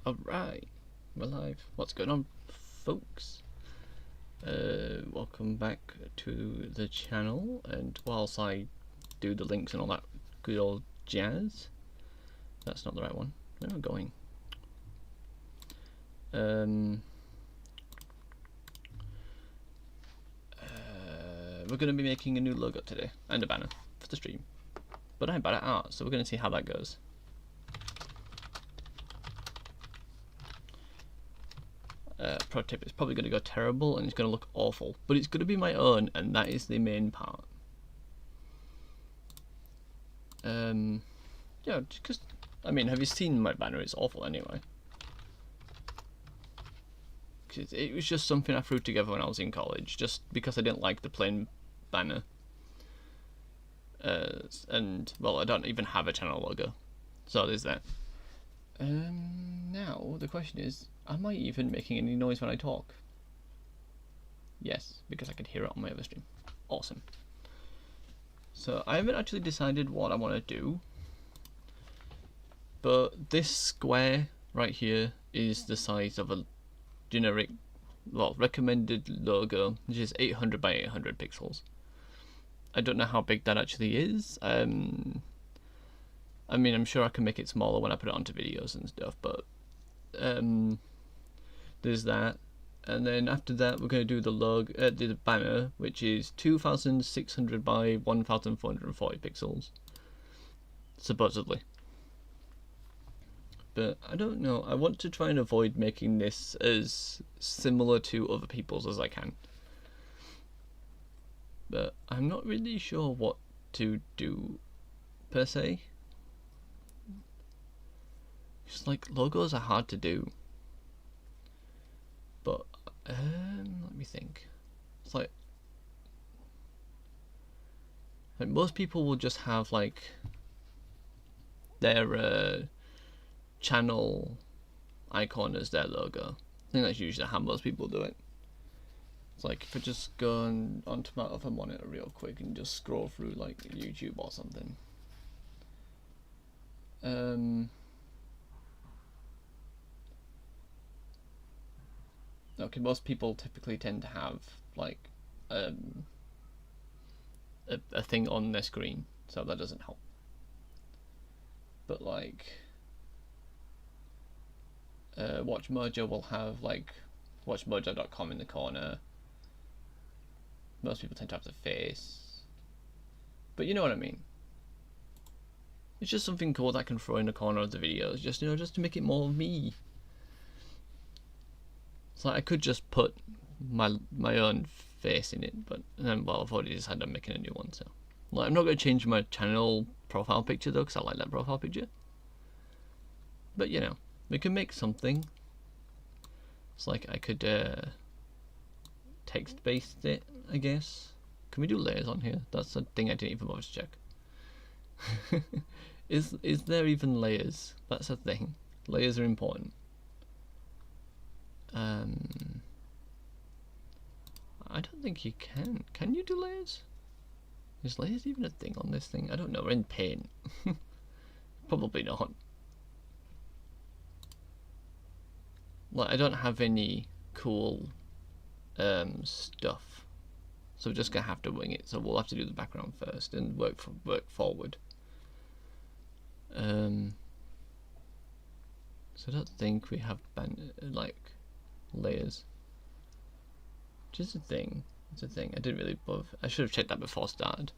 Alright, we're live. What's going on, folks? Welcome back to the channel, and whilst I do the links and all that good old jazz, that's not the right one. Where am I going? We're going to be making a new logo today, and a banner for the stream. But I'm bad at art, so we're going to see how that goes. Pro tip, it's probably going to go terrible and it's going to look awful, but it's going to be my own, and that is the main part. Yeah, because, I mean, have you seen my banner? It's awful anyway. Cause it was just something I threw together when I was in college, just because I didn't like the plain banner. And, well, I don't even have a channel logo, so there's that. Now, the question is, am I even making any noise when I talk? Yes, because I could hear it on my other stream. Awesome. So, I haven't actually decided what I want to do, but this square right here is the size of a generic, well, recommended logo, which is 800 by 800 pixels. I don't know how big that actually is. I mean, I'm sure I can make it smaller when I put it onto videos and stuff, but there's that. And then after that, we're going to do the logo, the banner, which is 2600 by 1440 pixels, supposedly. But I don't know. I want to try and avoid making this as similar to other people's as I can. But I'm not really sure what to do per se. Just like logos are hard to do. But let me think. It's like most people will just have like their channel icon as their logo. I think that's usually how most people do it. It's like if I just go onto my other monitor real quick and just scroll through like YouTube or something. Okay, most people typically tend to have like a thing on their screen, so that doesn't help. But like WatchMojo will have like watchmojo.com in the corner. Most people tend to have the face, but you know what I mean. It's just something cool that I can throw in the corner of the videos, just just to make it more of me. It's like I could just put my own face in it, but well, I've already decided I'm making a new one, so like I'm not going to change my channel profile picture though, because I like that profile picture. But we can make something. It's like I could text based it, I guess. Can we do layers on here? That's a thing I didn't even bother to check. Is there even layers? That's a thing. Layers are important. I don't think you can. Can you do layers? Is layers even a thing on this thing? I don't know. We're in Paint. Probably not. Like, I don't have any cool stuff, so we're just gonna have to wing it. So we'll have to do the background first and work forward. So I don't think we have like layers. Just a thing. It's a thing. I didn't really bother. I should have checked that before I started.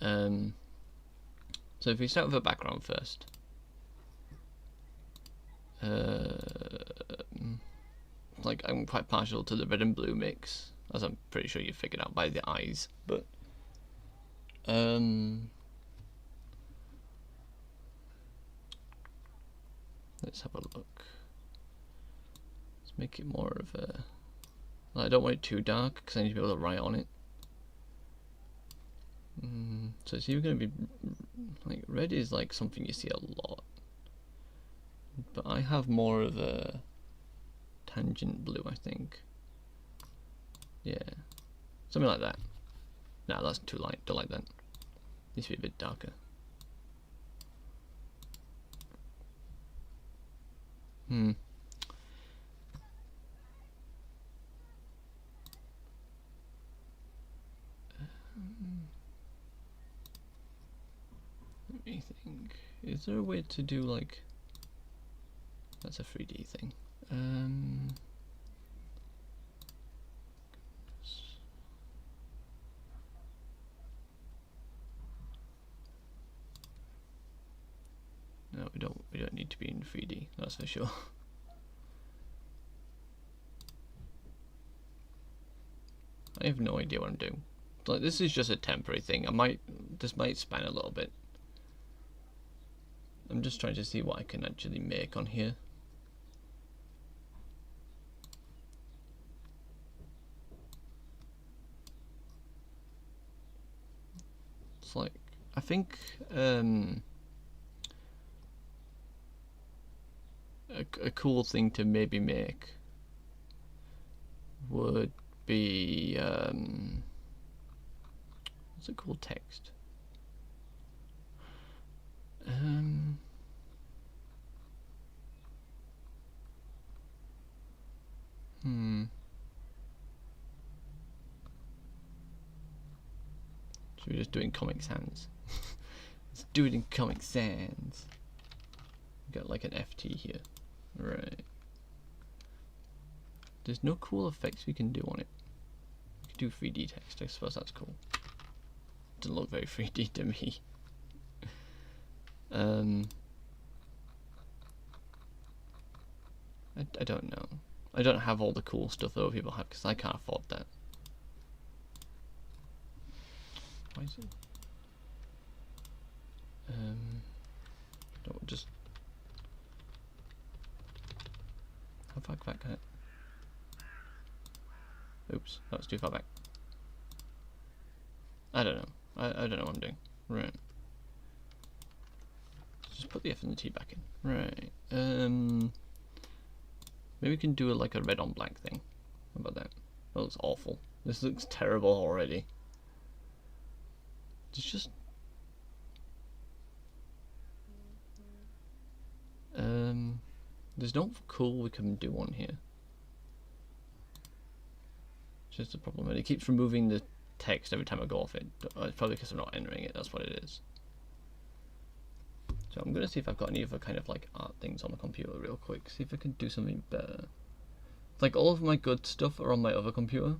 So if we start with a background first. Like I'm quite partial to the red and blue mix, as I'm pretty sure you figured out by the eyes, but let's have a look. Let's make it more of a, I don't want it too dark because I need to be able to write on it. So it's either going to be like red is like something you see a lot, but I have more of a tangent blue, I think. Yeah, something like that. Nah, that's too light. Don't like that. Needs to be a bit darker. Hmm. Let me think. Is there a way to do like... That's a 3D thing. No, we don't need to be in 3D, that's for sure. I have no idea what I'm doing. Like, this is just a temporary thing. This might span a little bit. I'm just trying to see what I can actually make on here. It's like, I think a cool thing to maybe make would be what's a cool text? Should we just do it in Comic Sans? Let's do it in Comic Sans. Got like an FT here. Right. There's no cool effects we can do on it. We can do 3D text, I suppose that's cool. Doesn't look very 3D to me. I don't know. I don't have all the cool stuff that other people have because I can't afford that. Why is it? Don't just. How far back can it? Oops, that's too far back. I don't know. I don't know what I'm doing. Right. Just put the F and the T back in. Right. Maybe we can do like a red on black thing. How about that? That looks awful. This looks terrible already. It's just... there's no cool we can do on here. Just a problem. And it keeps removing the text every time I go off it. It's probably because I'm not entering it, that's what it is. So I'm going to see if I've got any other kind of like art things on the computer real quick. See if I can do something better. Like all of my good stuff are on my other computer.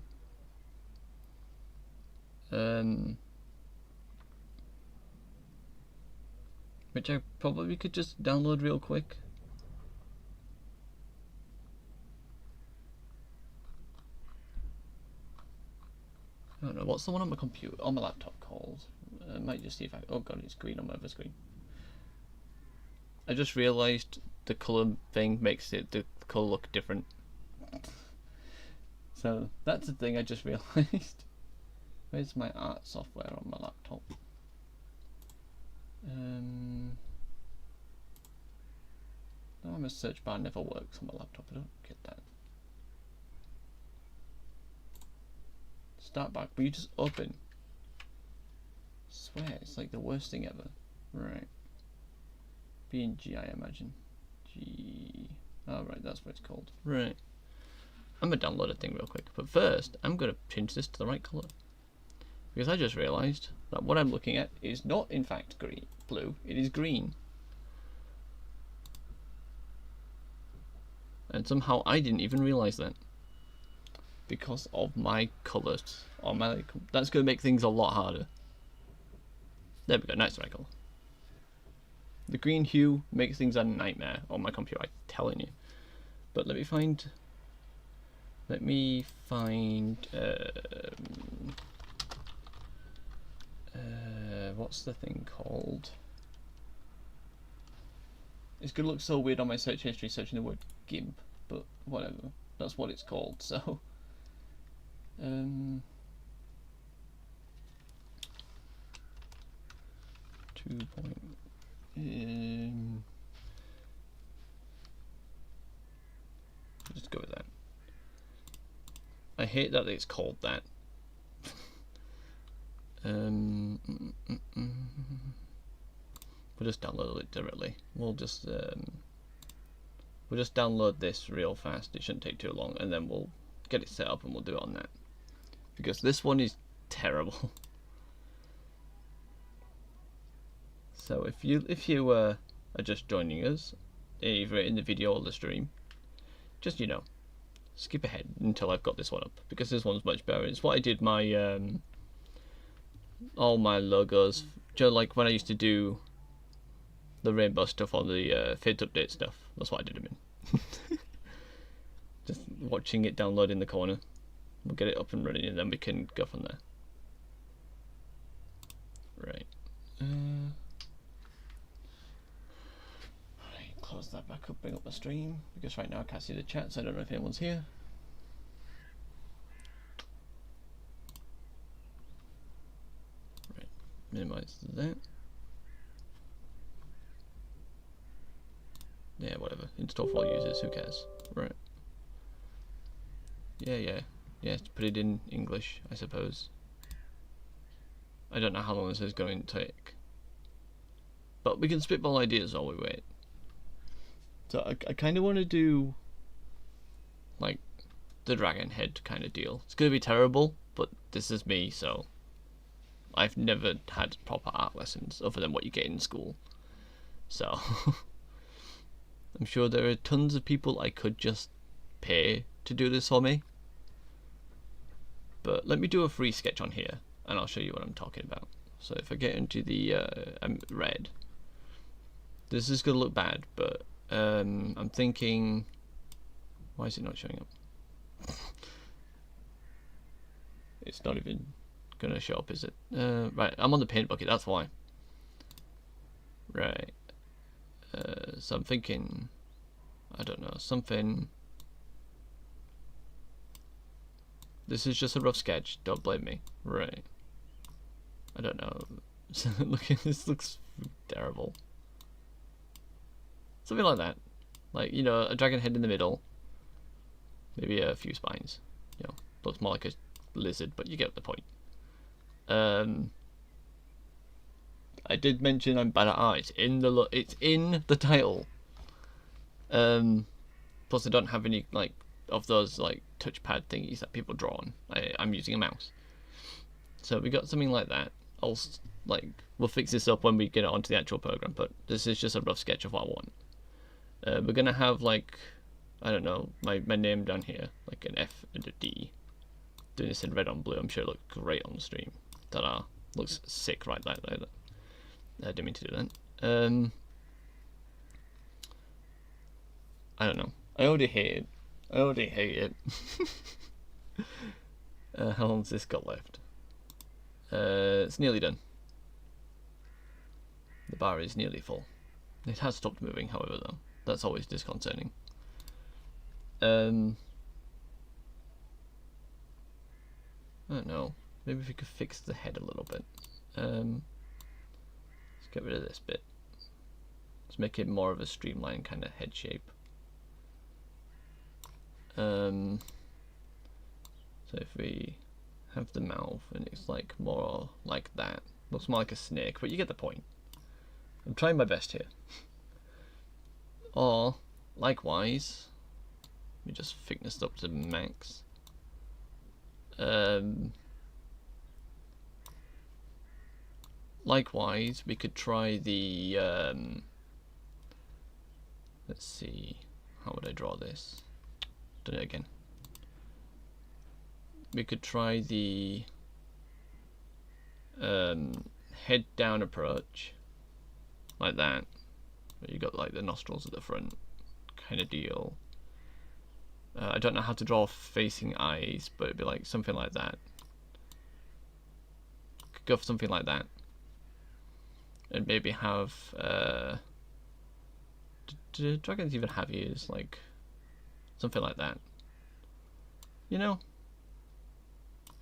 Which I probably could just download real quick. I don't know, what's the one on my computer, on my laptop called? I might just see if I, oh god, it's green on my other screen. I just realised the colour thing makes it, the colour look different. So that's the thing I just realised. Where's my art software on my laptop? No, my search bar never works on my laptop, I don't get that. Start back, but you just open. I swear, it's like the worst thing ever. Right. BNG, I imagine. G. Oh, right, that's what it's called. Right. I'm gonna download a thing real quick, but first, I'm gonna change this to the right colour. Because I just realised that what I'm looking at is not, in fact, blue, it is green. And somehow I didn't even realise that. Because of my colours. That's going to make things a lot harder. There we go, nice right colour. The green hue makes things a nightmare on my computer, I'm telling you. But let me find... what's the thing called? It's going to look so weird on my search history searching the word GIMP, but whatever. That's what it's called, so... 2 point... just go with that. I hate that it's called that. We'll just download it directly. We'll just We'll just download this real fast. It shouldn't take too long, and then we'll get it set up and we'll do it on that. Because this one is terrible. So if you are just joining us, either in the video or the stream, just skip ahead until I've got this one up, because this one's much better. It's what I did my all my logos, just like when I used to do the rainbow stuff on the Fate update stuff. That's what I did them in. Just watching it download in the corner. We'll get it up and running, and then we can go from there. Right. Alright, close that back up, bring up the stream, because right now I can't see the chat, so I don't know if anyone's here. Right, minimize that. Yeah, whatever. Install for all users, who cares? Right. Yeah, put it in English, I suppose. I don't know how long this is going to take. But we can spitball ideas while we wait. So I kind of want to do like the dragon head kind of deal. It's going to be terrible, but this is me, so I've never had proper art lessons other than what you get in school. So I'm sure there are tons of people I could just pay to do this for me. But let me do a free sketch on here, and I'll show you what I'm talking about. So if I get into the red, this is going to look bad, but I'm thinking, why is it not showing up? It's not even going to show up, is it? Right, I'm on the paint bucket, that's why. Right. So I'm thinking, I don't know, something. This is just a rough sketch, don't blame me. Right. I don't know. Look at this, looks terrible. Something like that. Like, a dragon head in the middle. Maybe a few spines. Looks more like a lizard, but you get the point. I did mention I'm bad at art. It's in the title. Plus I don't have any of those touchpad thingies that people draw on. I'm using a mouse. So we got something like that. We'll fix this up when we get it onto the actual program, but this is just a rough sketch of what I want. We're gonna have I don't know, my name down here, like an F and a D. Doing this in red on blue, I'm sure it looked great on the stream. Ta-da. Looks sick right there. I didn't mean to do that. I don't know. I already hate it. How long's this got left? It's nearly done. The bar is nearly full. It has stopped moving, however, though. That's always disconcerting. I don't know. Maybe if we could fix the head a little bit. Let's get rid of this bit. Let's make it more of a streamlined kind of head shape. So if we have the mouth and it's more like that. Looks more like a snake, but you get the point. I'm trying my best here. Or, likewise, let me just thickness up to max. Likewise, we could try the, let's see, how would I draw this? Done it again. We could try the head down approach, like that. Where you got the nostrils at the front, kind of deal. I don't know how to draw facing eyes, but it'd be something like that. Could go for something like that, and maybe have. Do dragons even have ears? Something like that.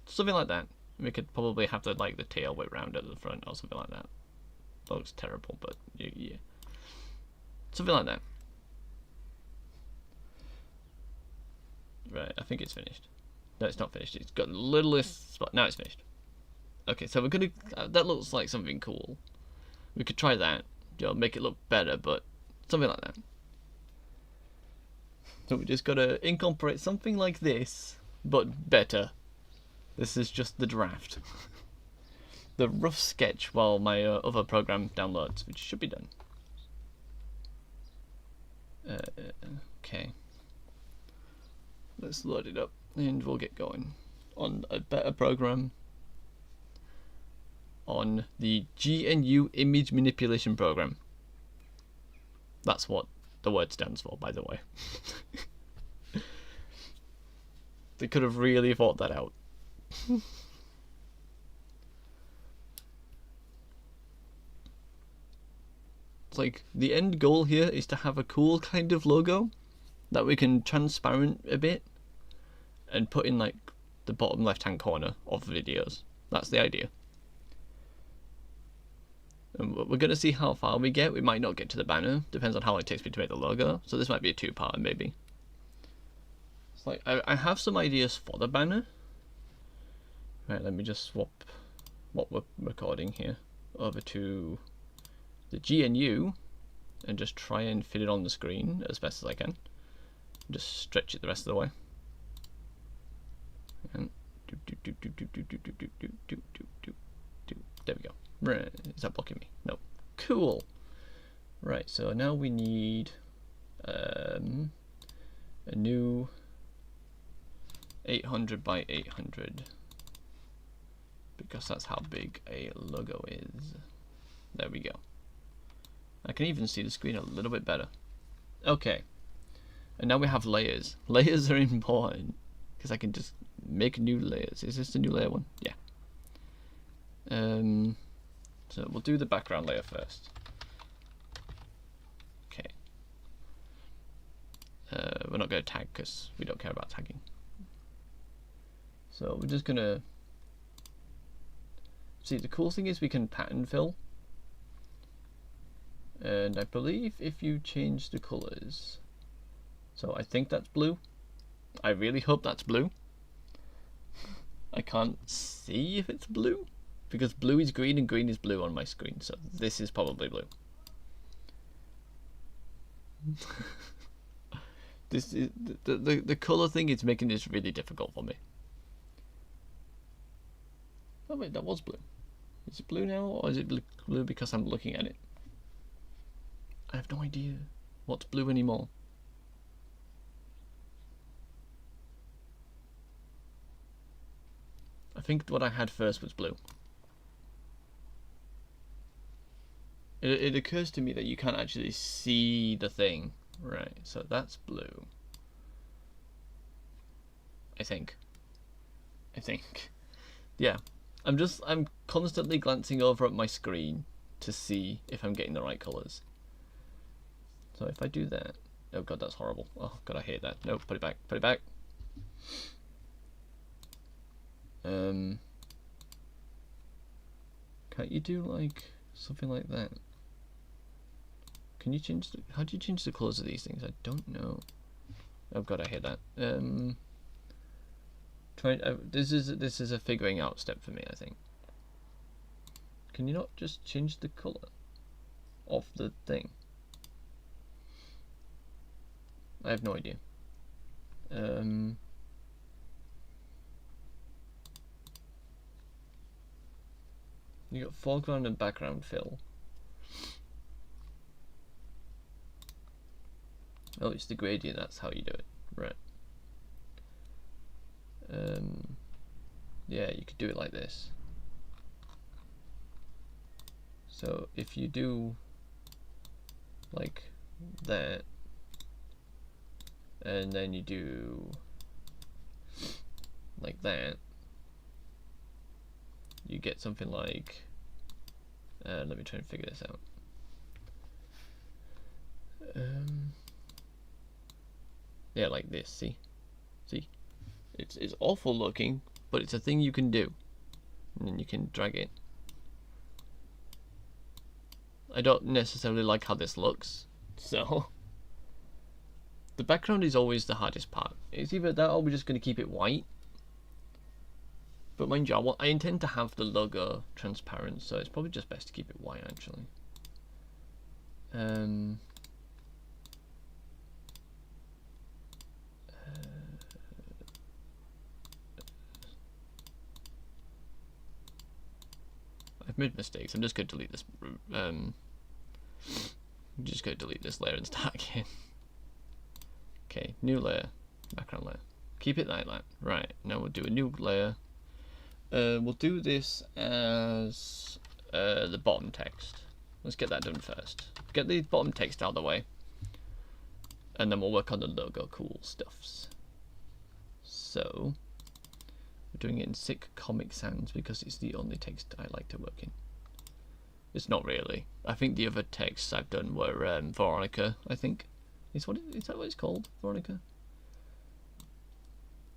Something like that. We could probably have the tail whip round at the front or something like that. That looks terrible, but yeah. Something like that. Right, I think it's finished. No, it's not finished. It's got the littlest spot. Now it's finished. Okay, so we're gonna. That looks like something cool. We could try that. Make it look better, but something like that. So we just gotta incorporate something like this, but better. This is just the draft. The rough sketch while my other program downloads, which should be done. Okay. Let's load it up and we'll get going on a better program. On the GNU Image Manipulation Program. That's what the word stands for, by the way. They could have really thought that out. It's like the end goal here is to have a cool kind of logo that we can transparent a bit and put in like the bottom left hand corner of videos. That's the idea. And we're going to see how far we get. We might not get to the banner. Depends on how long it takes me to make the logo. So this might be a two-part maybe. It's like I have some ideas for the banner. Right, let me just swap what we're recording here over to the GNU and just try and fit it on the screen as best as I can. Just stretch it the rest of the way. And there we go. Right, is that blocking me? No. Cool. Right, so now we need a new 800 by 800 because that's how big a logo is. There we go. I can even see the screen a little bit better. Okay. And now we have layers. Layers are important because I can just make new layers. Is this the new layer one? Yeah. So we'll do the background layer first. Okay. We're not going to tag because we don't care about tagging. So we're just going to see, the cool thing is we can pattern fill. And I believe if you change the colors, so I think that's blue. I really hope that's blue. I can't see if it's blue because blue is green and green is blue on my screen, so this is probably blue. This is the color thing is making this really difficult for me. Oh wait, that was blue. Is it blue now, or is it blue because I'm looking at it? I have no idea what's blue anymore. I think what I had first was blue. It occurs to me that you can't actually see the thing. Right, so that's blue. I think. Yeah. I'm constantly glancing over at my screen to see if I'm getting the right colours. So if I do that, oh god, that's horrible. Oh god, I hate that. No, put it back, put it back. Can't you do like something like that? Can you change the, how do you change the colours of these things? I don't know. Oh god, I hate that. This is a figuring out step for me, I think. Can you not just change the colour of the thing? I have no idea. You got foreground and background fill. Oh, it's the gradient, that's how you do it. Right. Yeah, you could do it like this. So if you do like that, and then you do like that, you get something like, let me try and figure this out. Yeah, like this, see? It's awful looking, but it's a thing you can do. And then you can drag it. I don't necessarily like how this looks, so the background is always the hardest part. It's either that or we're just going to keep it white. But mind you, I intend to have the logo transparent, so it's probably just best to keep it white actually. I've made mistakes. I'm just going to delete this. I'm just going to delete this layer and start again. Okay, new layer, background layer. Keep it like that. Right, now we'll do a new layer. We'll do this as the bottom text. Let's get that done first. Get the bottom text out of the way. And then we'll work on the logo cool stuffs. So, we're doing it in Sick Comic Sans because it's the only text I like to work in. It's not really. I think the other texts I've done were Veronica, I think. Is that what it's called? Veronica?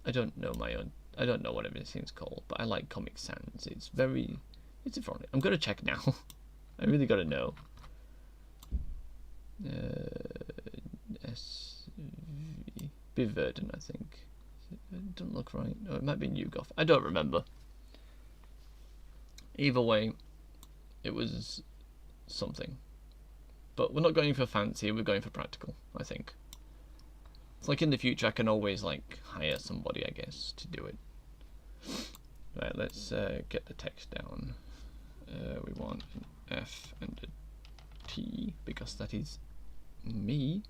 I don't know my own. I don't know what everything's called, but I like Comic Sans. It's Veronica. I'm gonna check now. I really gotta know. SV Biverdon, I think. It doesn't look right. No, it might be Newgoth. I don't remember. Either way, it was something. But we're not going for fancy, we're going for practical, I think. It's like in the future I can always like hire somebody, I guess, to do it. Right, let's get the text down. We want an F and a T because that is me.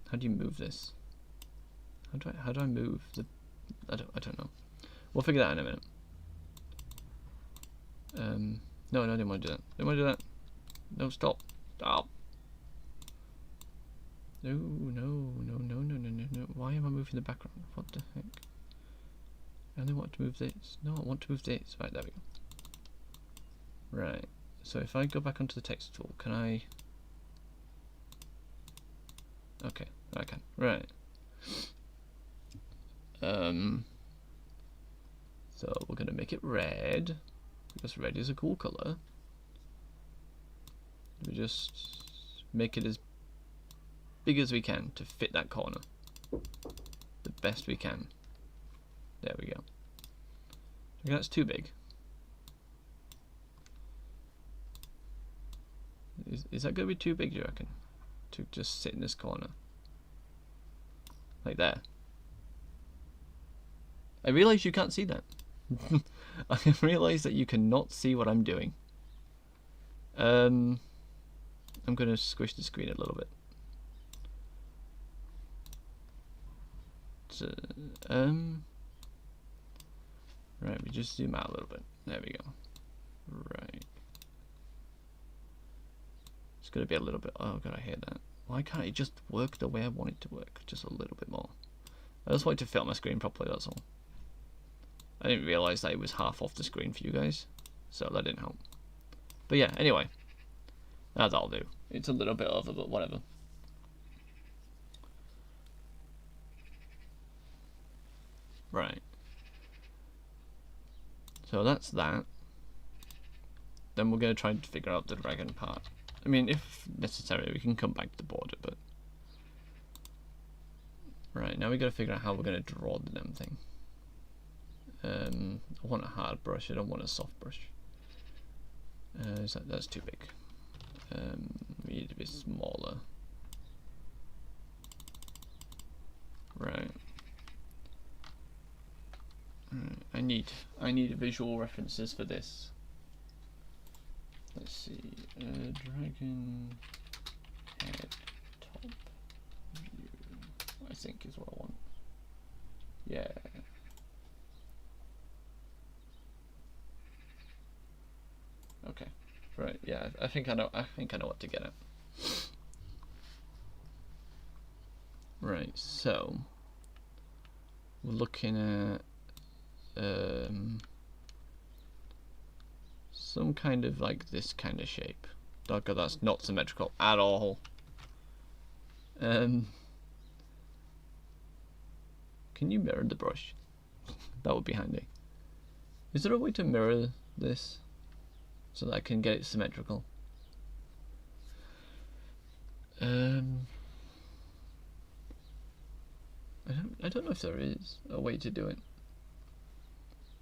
How do you move this? How do I move the? I don't know. We'll figure that out in a minute. No, I didn't want to do that. Didn't want to do that. No, stop. Stop. No. Why am I moving the background? What the heck? I only want to move this. No, I want to move this. Right, there we go. Right. So if I go back onto the text tool, can I? Okay, I can. Right. So we're gonna make it red because red is a cool color. We just make it as big as we can to fit that corner the best we can. There we go. Okay, that's too big. Is that going to be too big, do you reckon? To just sit in this corner. Like there. I realise you can't see that. I realise that you cannot see what I'm doing. I'm going to squish the screen a little bit. So, right, we just zoom out a little bit. There we go. Right. It's going to be a little bit... Oh god, I hate that. Why can't it just work the way I want it to work? Just a little bit more. I just wanted to fit on my screen properly, that's all. I didn't realise that it was half off the screen for you guys, so that didn't help. But yeah, anyway. That'll do. It's a little bit over, but whatever. Right. So that's that. Then we're going to try and figure out the dragon part. I mean, if necessary, we can come back to the border, but... Right, now we got to figure out how we're going to draw the damn thing. I want a hard brush, I don't want a soft brush. That's too big. We need to be smaller. Right. I need visual references for this. Let's see. Dragon head top view, I think is what I want. Yeah. Okay. Right. Yeah. I think I know what to get at. Right. So we're looking at some kind of like this kind of shape. Oh god, that's not symmetrical at all. Can you mirror the brush? That would be handy. Is there a way to mirror this so that I can get it symmetrical? I don't know if there is a way to do it.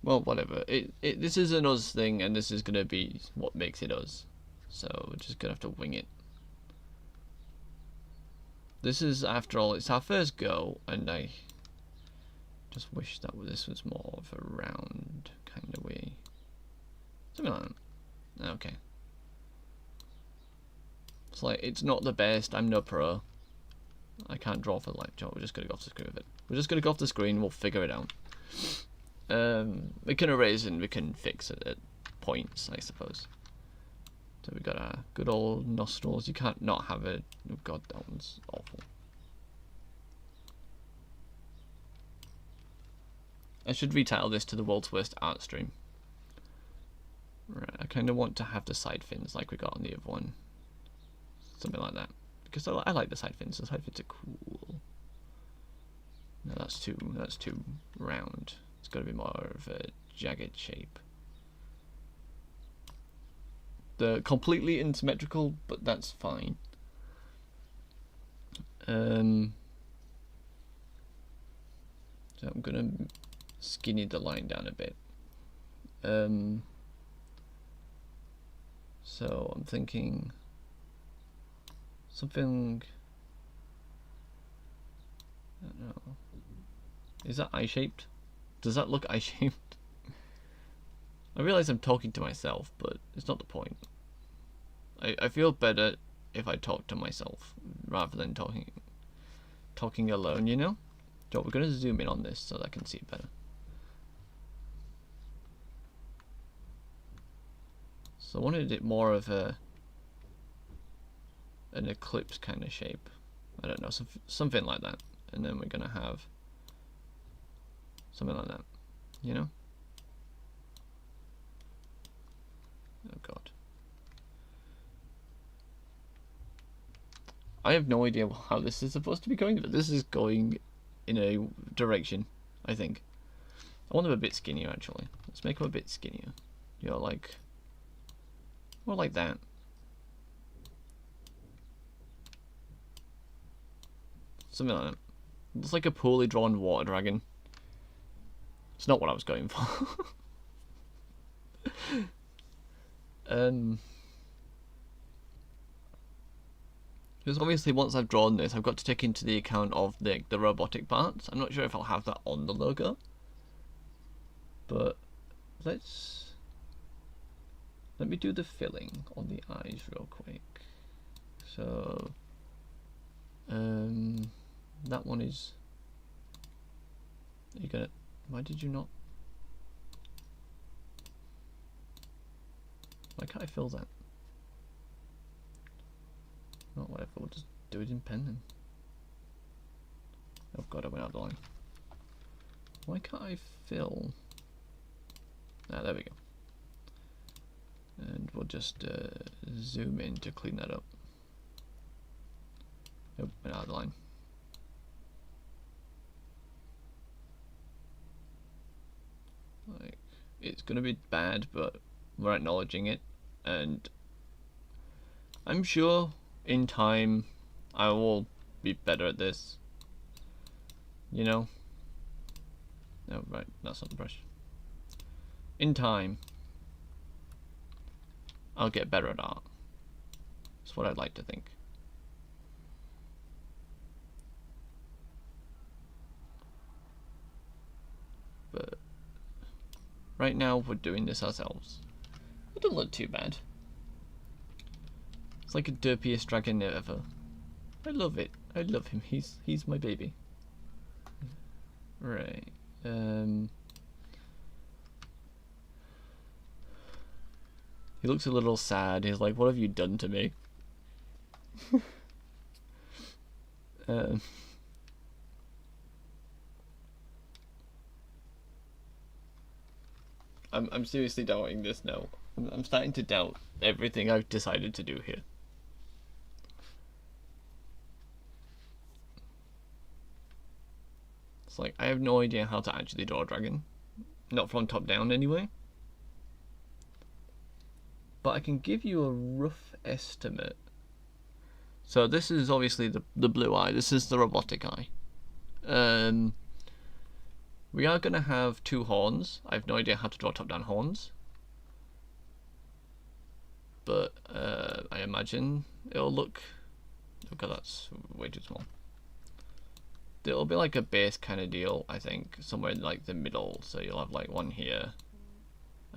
Well, whatever. This is an us thing, and this is gonna be what makes it us. So we're just gonna have to wing it. This is, after all, it's our first go, and I just wish that this was more of a round kind of way. Something like that. Okay. It's like, it's not the best, I'm no pro. I can't draw for the live chat, we're just gonna go off the screen with it. We're just gonna go off the screen, we'll figure it out. We can erase and we can fix it at points, I suppose. So we got our good old nostrils, you can't not have it. Oh god, that one's awful. I should retitle this to the world's worst art stream. Right, I kind of want to have the side fins like we got on the other one. Something like that. Because I like the side fins. The side fins are cool. No, that's too round. It's got to be more of a jagged shape. They're completely unsymmetrical, but that's fine. So I'm gonna skinny the line down a bit. So I'm thinking something, I don't know. Is that eye-shaped? Does that look eye-shaped? I realize I'm talking to myself, but it's not the point. I feel better if I talk to myself rather than talking alone, you know? So we're going to zoom in on this so that I can see it better. So I wanted it more of an ellipse kind of shape. I don't know, something like that. And then we're going to have something like that, you know? Oh god. I have no idea how this is supposed to be going, but this is going in a direction, I think. I want them a bit skinnier, actually. Let's make them a bit skinnier. You know, like, more like that. Something like that. It's like a poorly drawn water dragon. It's not what I was going for. Because obviously once I've drawn this, I've got to take into the account of the robotic parts. I'm not sure if I'll have that on the logo. But let me do the filling on the eyes real quick. So that one is, you gonna, why did you not, why can't I fill that? Oh, whatever, we'll just do it in pen then. Oh god, I went out the line. Why can't I fill? Ah, there we go. And we'll just zoom in to clean that up. Nope, went out of the line. Like, it's gonna be bad, but we're acknowledging it, and I'm sure in time I will be better at this, you know? Oh right, that's not the brush. In time I'll get better at art. That's what I'd like to think. But right now we're doing this ourselves. It doesn't look too bad. It's like a derpiest dragon ever. I love it. I love him. He's my baby. Right. He looks a little sad. He's like, "What have you done to me?" I'm seriously doubting this now. I'm starting to doubt everything I've decided to do here. It's like, I have no idea how to actually draw a dragon. Not from top down anyway. But I can give you a rough estimate. So this is obviously the blue eye. This is the robotic eye. We are going to have two horns. I have no idea how to draw top-down horns. But I imagine it'll look... Oh god, that's way too small. It'll be like a base kind of deal, I think. Somewhere in like the middle. So you'll have like one here.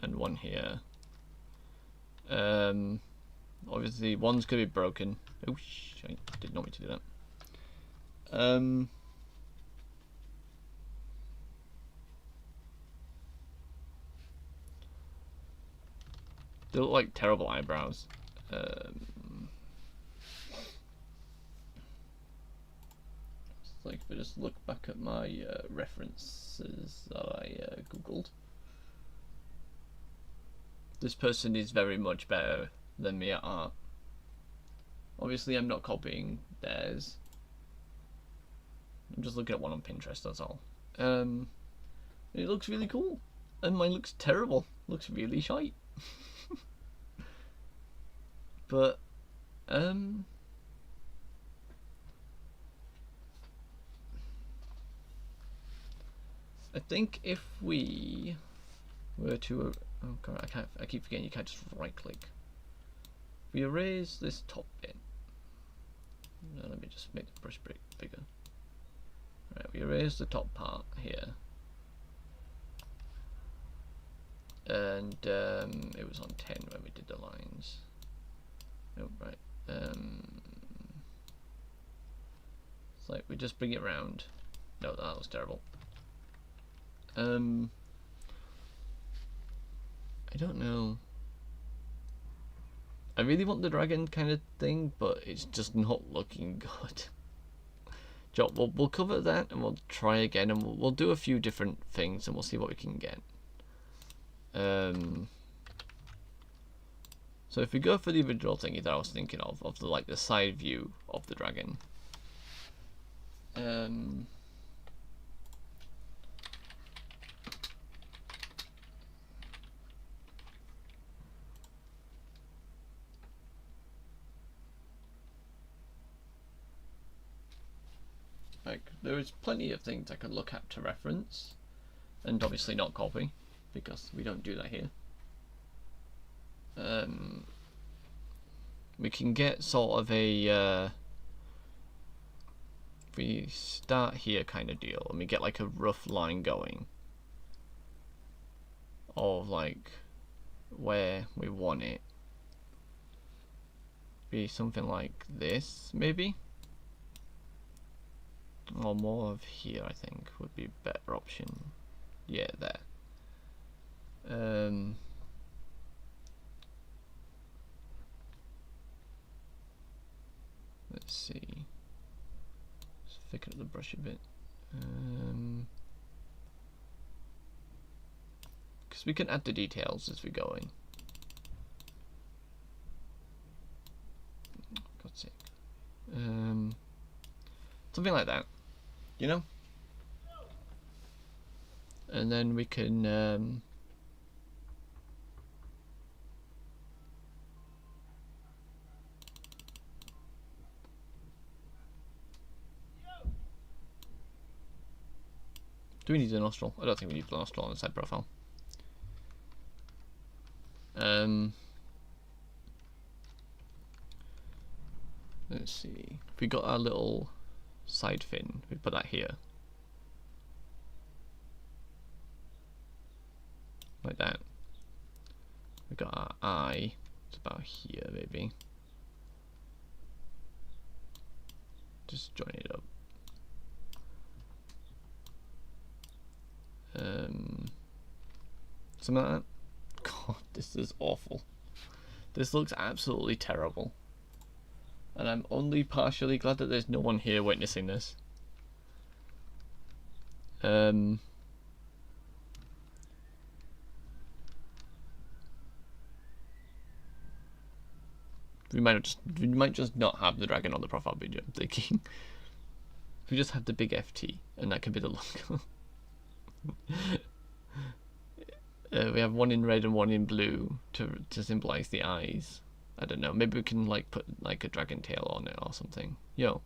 And one here. Obviously one's gonna be broken. Oh, I did not mean to do that. They look like terrible eyebrows. Like if I just look back at my references that I googled, this person is very much better than me at art. Obviously I'm not copying theirs, I'm just looking at one on Pinterest, that's all. It looks really cool, and mine looks terrible, looks really shite. But I think if we were to, oh god, I keep forgetting you can't just right click. If we erase this top bit, now let me just make the brush bigger. Right, we erase the top part here, and it was on 10 when we did the lines. Oh right, it's like we just bring it round. No, that was terrible. I don't know. I really want the dragon kind of thing, but it's just not looking good. We'll cover that and we'll try again, and we'll do a few different things and we'll see what we can get. So if we go for the original thingy that I was thinking of the like the side view of the dragon. Like there is plenty of things I could look at to reference, and obviously not copy, because we don't do that here. We can get sort of a if we start here kind of deal, and we get like a rough line going of like where we want it. Be something like this maybe, or more of here I think would be a better option. Yeah, there. Let's see. Just thicken up the brush a bit. Because we can add the details as we're going. God's sake. Something like that, you know? And then we can do we need a nostril? I don't think we need a nostril on the side profile. Let's see. If we got our little side fin, we put that here. Like that. We got our eye. It's about here, maybe. Just join it up. Something like that. God, this is awful. This looks absolutely terrible. And I'm only partially glad that there's no one here witnessing this. We might just not have the dragon on the profile video, I'm thinking. We just have the big FT, and that could be the logo. We have one in red and one in blue to symbolize the eyes. I don't know. Maybe we can like put like a dragon tail on it or something. Yo,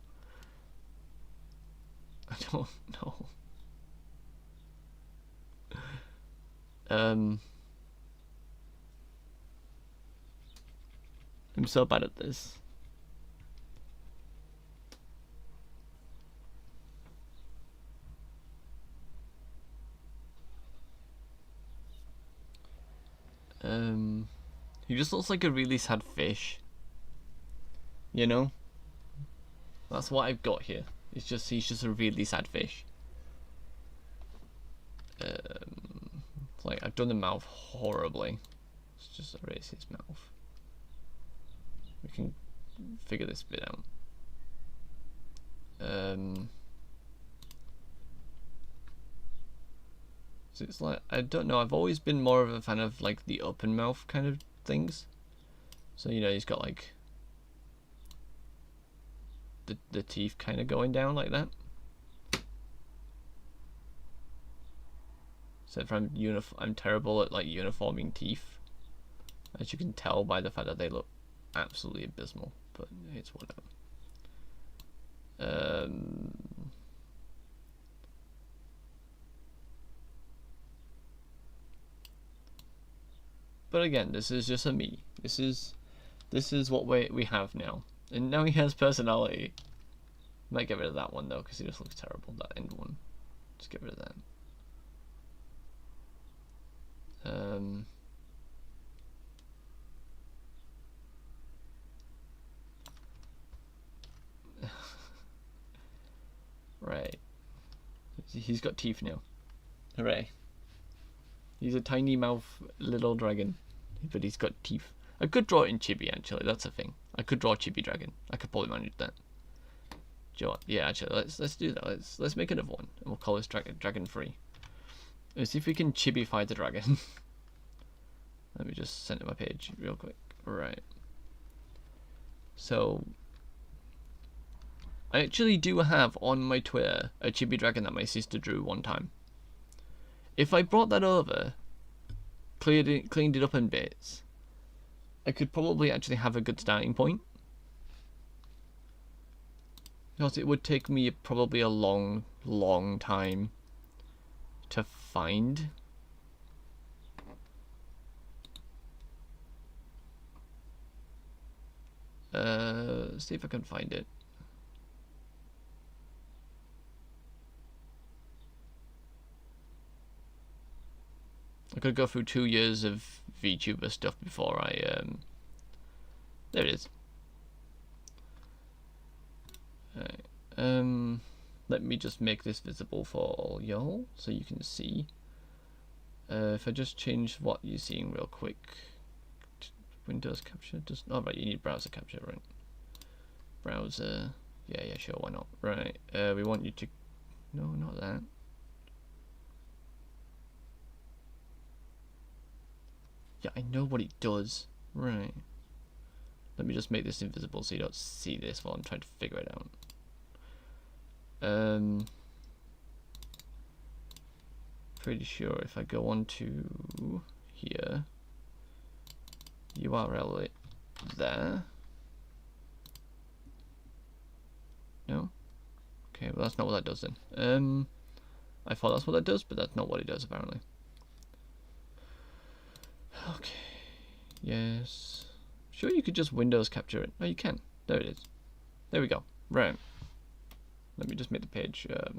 I don't know. I'm so bad at this. He just looks like a really sad fish. You know? That's what I've got here. He's just a really sad fish. Like, I've done the mouth horribly. Let's just erase his mouth. We can figure this bit out. So it's like, I don't know, I've always been more of a fan of like the open mouth kind of things. So, you know, he's got like the teeth kind of going down like that. So if I'm terrible at like uniforming teeth, as you can tell by the fact that they look absolutely abysmal, but it's whatever. But again, this is just a me. This is what we have now, and now he has personality. Might get rid of that one though, because he just looks terrible. That end one, just get rid of that. Right. He's got teeth now. Hooray. He's a tiny mouth little dragon, but he's got teeth. I could draw it in Chibi actually. That's a thing. I could draw a Chibi dragon. I could probably manage that. Do you know what? Yeah, actually, let's do that. Let's make another one, and we'll call this dragon free. Let's see if we can Chibify the dragon. Let me just send it my page real quick. Right. So I actually do have on my Twitter a Chibi dragon that my sister drew one time. If I brought that over, cleaned it up in bits, I could probably actually have a good starting point. Because it would take me probably a long time to find. See if I can find it. I could go through 2 years of VTuber stuff before I there it is. Alright. Let me just make this visible for all y'all so you can see. If I just change what you're seeing real quick. Windows capture, just right, you need browser capture, right? Browser, yeah, sure, why not? Right, we want you to, no, not that. Yeah, I know what it does. Right. Let me just make this invisible so you don't see this while I'm trying to figure it out. Pretty sure if I go on to here, URL it there. No? Okay, well that's not what that does then. I thought that's what that does, but that's not what it does apparently. Okay. Yes. Sure you could just Windows capture it. No, you can. There it is. There we go. Right. Let me just make the page, let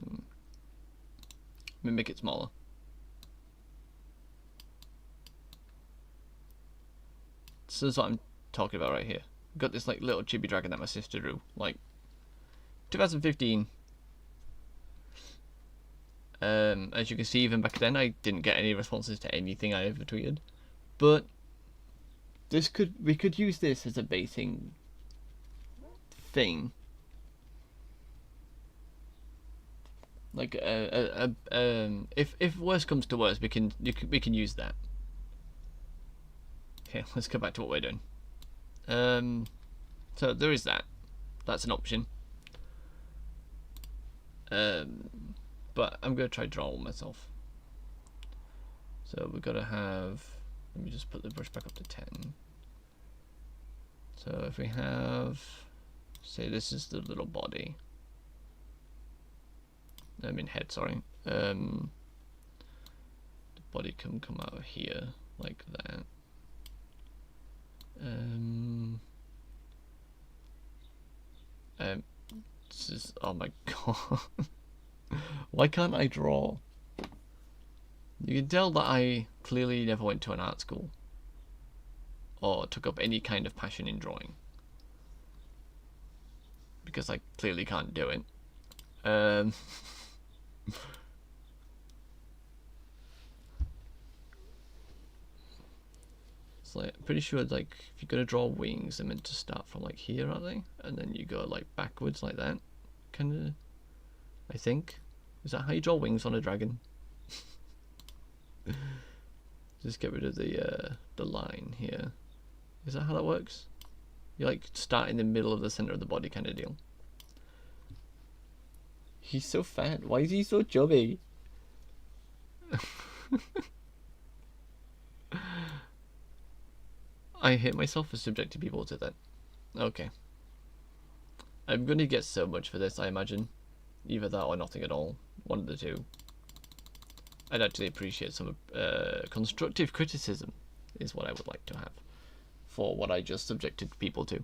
me make it smaller. So this is what I'm talking about right here. I've got this like little chibi dragon that my sister drew, like 2015. As you can see, even back then, I didn't get any responses to anything I ever tweeted. But we could use this as a basing thing. Like if worse comes to worse, we can use that. Okay, let's go back to what we're doing. So there is that. That's an option. But I'm gonna try draw myself. So we've got to have. Let me just put the brush back up to 10. So if we have, say this is the little body. I mean head, sorry. The body can come out of here like that. This is, oh my god. Why can't I draw? You can tell that I clearly never went to an art school. or took up any kind of passion in drawing, because I clearly can't do it. It's like, I'm pretty sure like if you're gonna draw wings, they're meant to start from like here, aren't they? And then you go like backwards like that, kind of. I think. Is that how you draw wings on a dragon? Just get rid of the line here. Is that how that works? You like start in the middle of the center of the body kind of deal. He's so fat. Why is he so chubby? I hate myself for subjecting people to that. Okay. I'm gonna get so much for this, I imagine. Either that or nothing at all. One of the two. I'd actually appreciate some constructive criticism, is what I would like to have, for what I just subjected people to.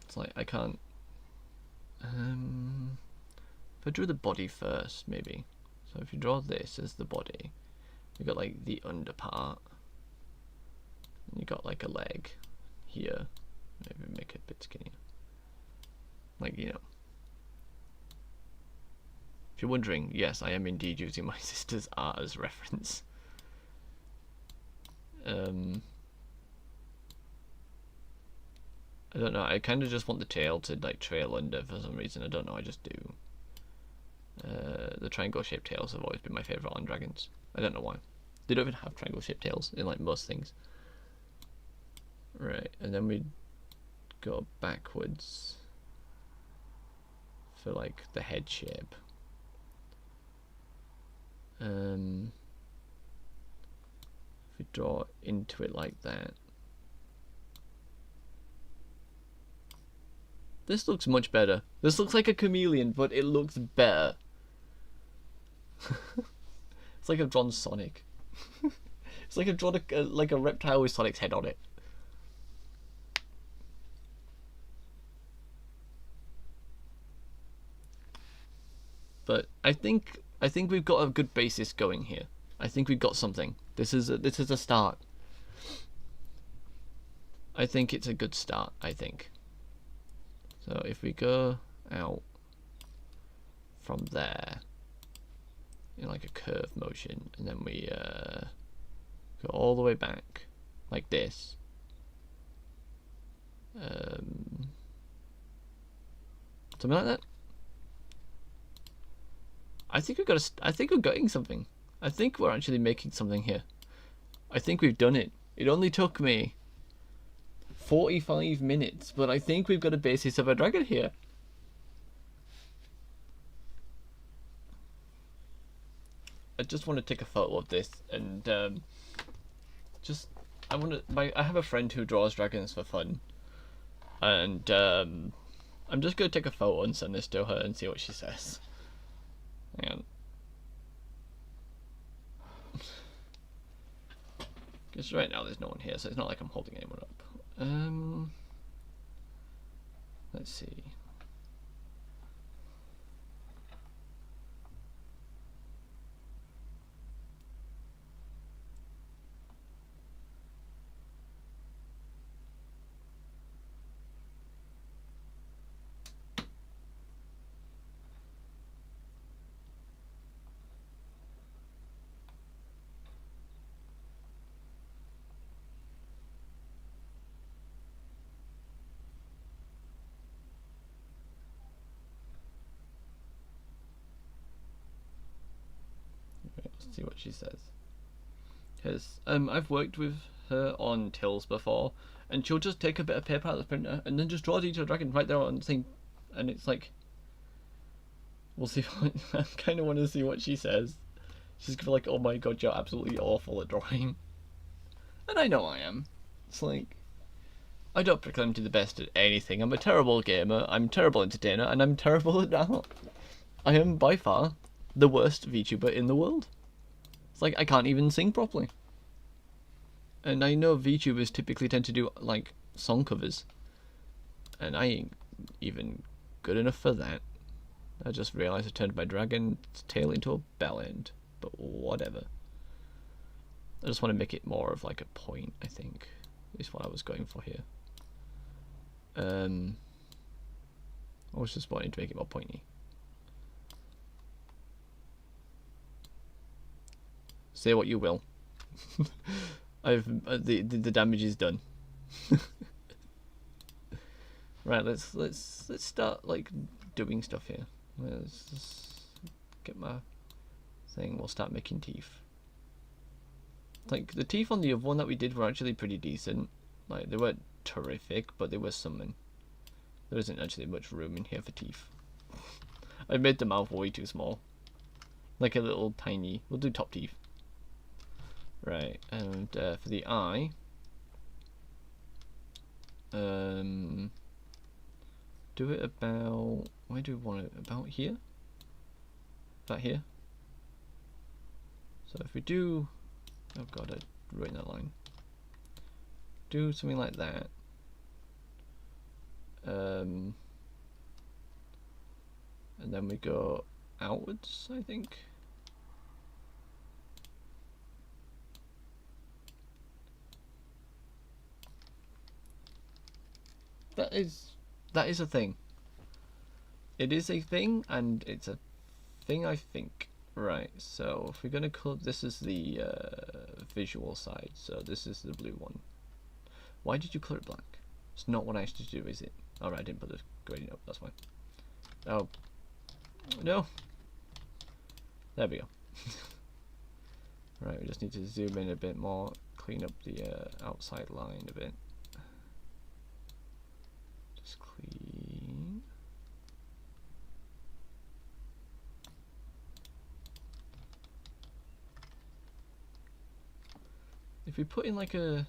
It's like, I can't... if I drew the body first, maybe. So if you draw this as the body, you got like the under part, and you got like a leg here. Maybe make it a bit skinnier. Like, you know. If you're wondering, yes, I am indeed using my sister's art as reference. I don't know, I kind of just want the tail to like trail under for some reason. I don't know, I just do. The triangle shaped tails have always been my favourite on dragons. I don't know why. They don't even have triangle shaped tails in like most things. Right, and then we go backwards for like the head shape. If we draw into it like that. This looks much better. This looks like a chameleon, but it looks better. It's like I've drawn Sonic. It's like I've drawn like a reptile with Sonic's head on it. But I think we've got a good basis going here. I think we've got something. This is a start. I think it's a good start. I think. So if we go out from there in like a curve motion, and then we go all the way back like this. Something like that. I think we've got. I think we're getting something. I think we're actually making something here. I think we've done it. It only took me 45 minutes, but I think we've got a basis of a dragon here. I just want to take a photo of this and I have a friend who draws dragons for fun, and I'm just gonna take a photo and send this to her and see what she says. Hang on. Because right now there's no one here, so it's not like I'm holding anyone up. Let's see. Let's see what she says. Because I've worked with her on tills before, and she'll just take a bit of paper out of the printer and then just draw a detailed dragon right there on the thing, and it's like, we'll see. I kind of want to see what she says. She's gonna be like, "Oh my god, you're absolutely awful at drawing," and I know I am. It's like, I don't proclaim to be the best at anything. I'm a terrible gamer, I'm a terrible entertainer, and I'm terrible at art. I am by far the worst VTuber in the world. It's like I can't even sing properly. And I know VTubers typically tend to do like song covers, and I ain't even good enough for that. I just realised I turned my dragon's tail into a bell end, but whatever. I just want to make it more of like a point, I think, is what I was going for here. I was just wanting to make it more pointy. Say what you will. The damage is done. Right, let's start like doing stuff here. Let's just get my thing. We'll start making teeth. Like the teeth on the other one that we did were actually pretty decent. Like they weren't terrific, but they were something. There isn't actually much room in here for teeth. I made the mouth way too small. Like a little tiny. We'll do top teeth. Right, and for the eye, do it about, where do we want it? About here? About here? So if we do, oh god, I ruined that line. Do something like that. And then we go outwards, I think. That is a thing. It is a thing, and it's a thing, I think. Right, so if we're gonna call this is the visual side, so this is the blue one. Why did you color it black? It's not what I asked you to do, is it? Alright, I didn't put the gradient up, that's fine. Oh. No! There we go. Right, we just need to zoom in a bit more, clean up the outside line a bit. Just clean. If we put in like a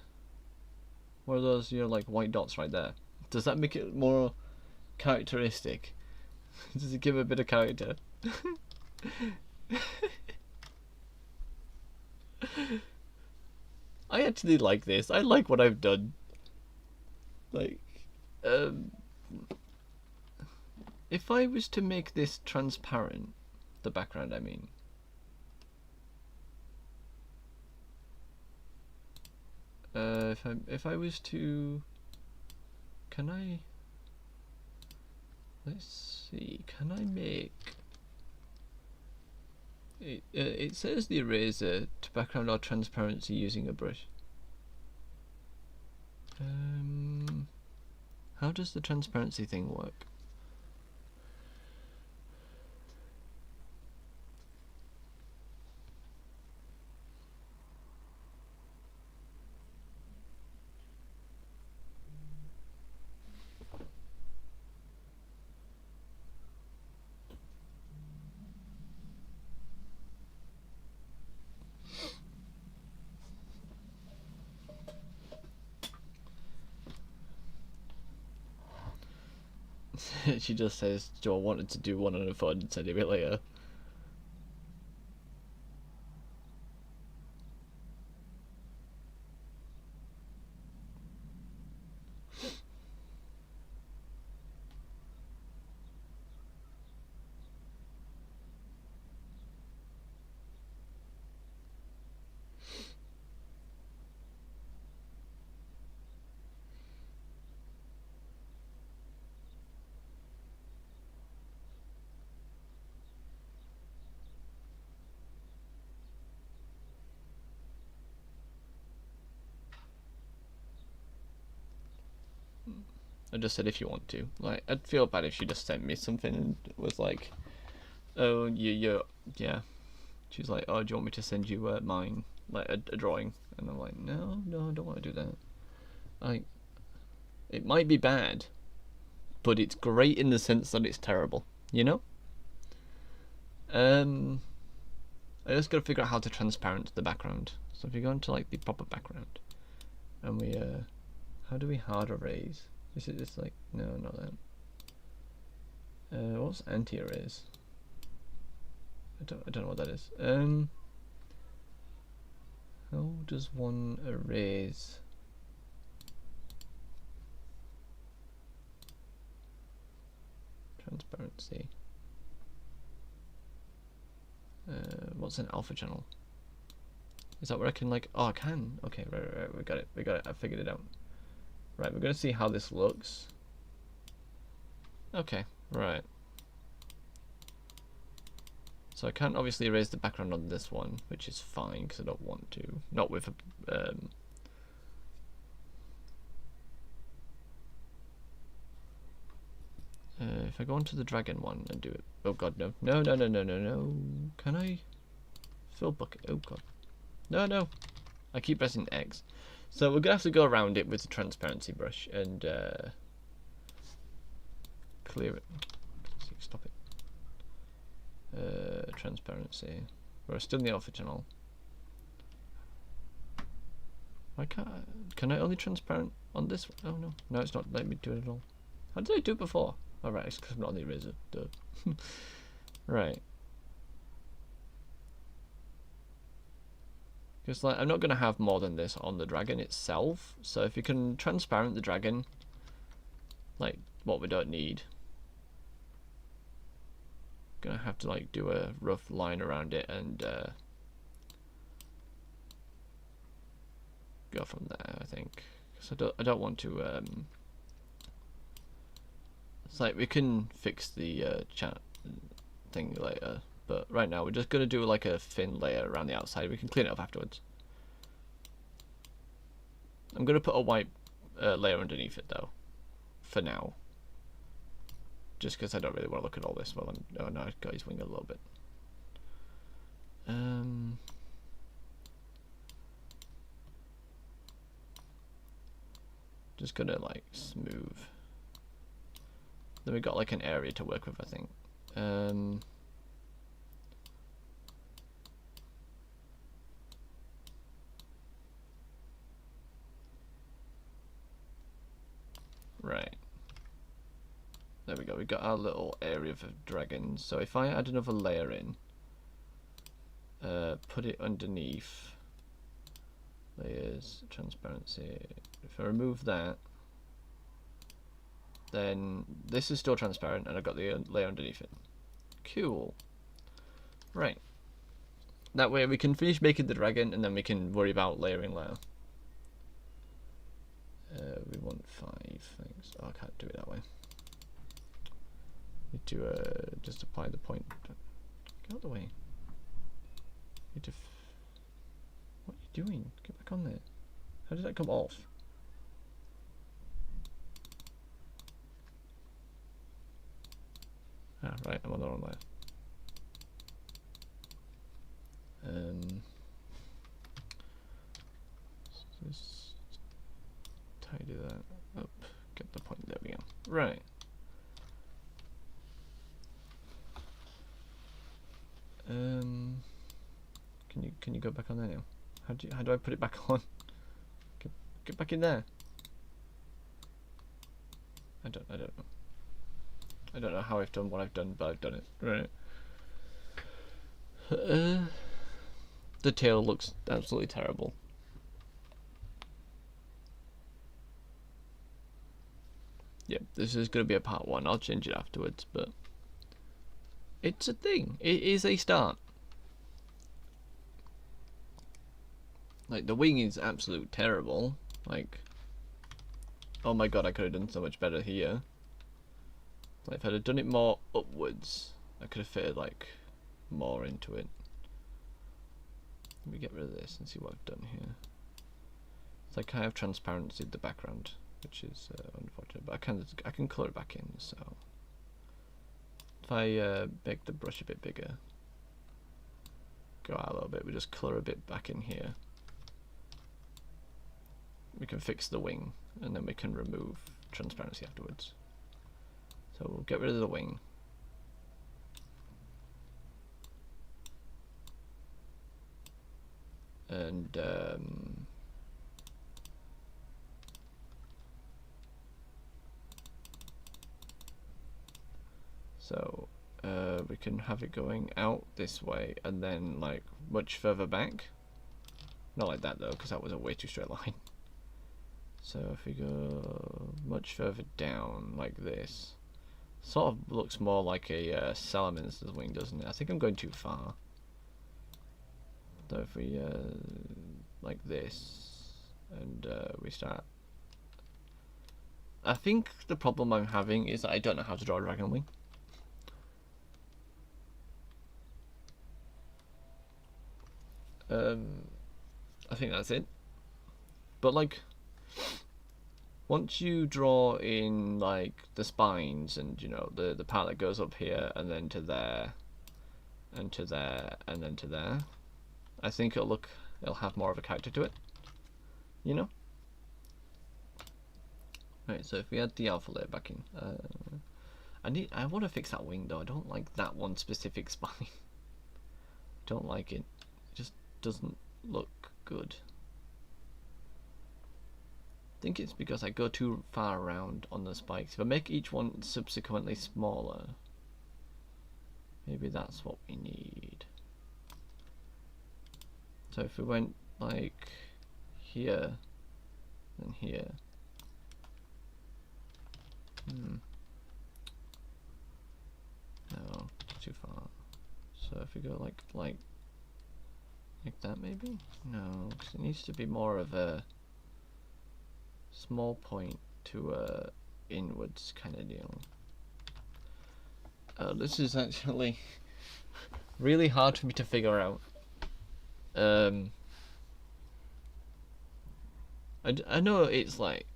one of those, you know, like white dots right there, does that make it more characteristic? Does it give a bit of character? I actually like this. I like what I've done. Like, if I was to make this transparent, the background I mean, if I was to, can I, let's see, can I make it, it says the eraser to background or transparency using a brush. How does the transparency thing work? She just says Joel wanted to do one on her phone and send it a bit later. I just said if you want to. Like, I'd feel bad if she just sent me something and was like, oh, yeah. She's like, oh, do you want me to send you mine, like a drawing? And I'm like, no, I don't want to do that. It might be bad, but it's great in the sense that it's terrible, you know? I just gotta figure out how to transparent the background. So if you go into like the proper background, and we, how do we hard erase? Is it just like, no, not that. What's anti-erase? I don't know what that is. How does one erase? Transparency. What's an alpha channel? Is that where I can like? Oh, I can. Okay, right. We got it. I figured it out. Right, we're gonna see how this looks. Okay, right. So I can't obviously erase the background on this one, which is fine because I don't want to. Not with a. If I go onto the dragon one and do it. Oh god, no. No. Can I? Fill bucket. Oh god. No. I keep pressing X. So we're gonna have to go around it with the transparency brush and clear it. Stop it. Transparency. We're still in the alpha channel. Why can't can I only transparent on this one? Oh no. No, it's not letting me do it at all. How did I do it before? Alright, it's because I'm not on the eraser. Duh. Right. Because like I'm not going to have more than this on the dragon itself. So if you can transparent the dragon, like what we don't need, gonna have to like do a rough line around it and go from there. I think because I don't want to. It's like we can fix the chat thing later. But right now we're just going to do like a thin layer around the outside. We can clean it up afterwards. I'm going to put a white layer underneath it though, for now. Just because I don't really want to look at all this while I'm... Oh no, I got his wing a little bit. Just going to like smooth. Then we got like an area to work with, I think. Right. There we go. We got our little area for dragons. So if I add another layer in, put it underneath layers, transparency. If I remove that, then this is still transparent, and I've got the layer underneath it. Cool. Right. That way we can finish making the dragon, and then we can worry about layering layer. We want 5 things. Oh, I can't do it that way. Need to just apply the point. Get out of the way. Need to. What are you doing? Get back on there. How did that come off? Ah, right. I'm on the wrong layer. Just tidy that up. Get the point. There we go. Right. Can you go back on there now? How do I put it back on? Get back in there. I don't know. I don't know how I've done what I've done, but I've done it. Right. The tail looks absolutely terrible. Yep, this is going to be a part 1. I'll change it afterwards, but it's a thing. It is a start. Like, the wing is absolute terrible. Like, oh my god, I could have done so much better here. Like, if I'd have done it more upwards, I could have fitted, like, more into it. Let me get rid of this and see what I've done here. It's like I have transparency in the background, which is unfortunate, but I can colour it back in, so... If I make the brush a bit bigger, go out a little bit, we just colour a bit back in here. We can fix the wing, and then we can remove transparency afterwards. So we'll get rid of the wing. And so we can have it going out this way and then like much further back. Not like that though, because that was a way too straight line. So if we go much further down like this, sort of looks more like a salamander's wing, doesn't it? I think I'm going too far. So if we like this, and we start, I think the problem I'm having is that I don't know how to draw a dragon wing. I think that's it. But like, once you draw in like the spines and you know the part that goes up here and then to there, and to there, and then to there, I think it'll have more of a character to it. You know. Right. So if we add the alpha layer back in, I want to fix that wing though. I don't like that one specific spine. Don't like it. It just doesn't look good. I think it's because I go too far around on the spikes. If I make each one subsequently smaller, maybe that's what we need. So if we went like here, then here. No, too far. So if we go like that maybe? No, because it needs to be more of a small point to a inwards kind of deal. This is actually really hard for me to figure out. I know it's like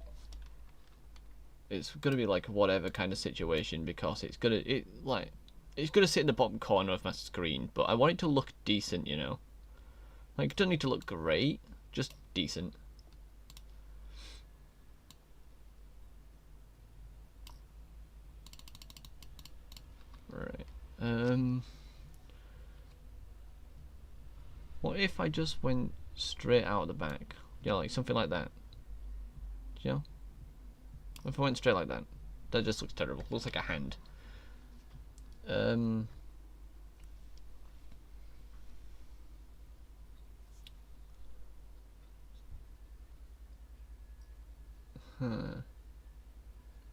it's gonna be like whatever kind of situation because it's gonna sit in the bottom corner of my screen, but I want it to look decent, you know. Like, it doesn't need to look great, just decent. Right. What if I just went straight out the back? You know, like something like that. You know? If I went straight like that, that just looks terrible. Looks like a hand.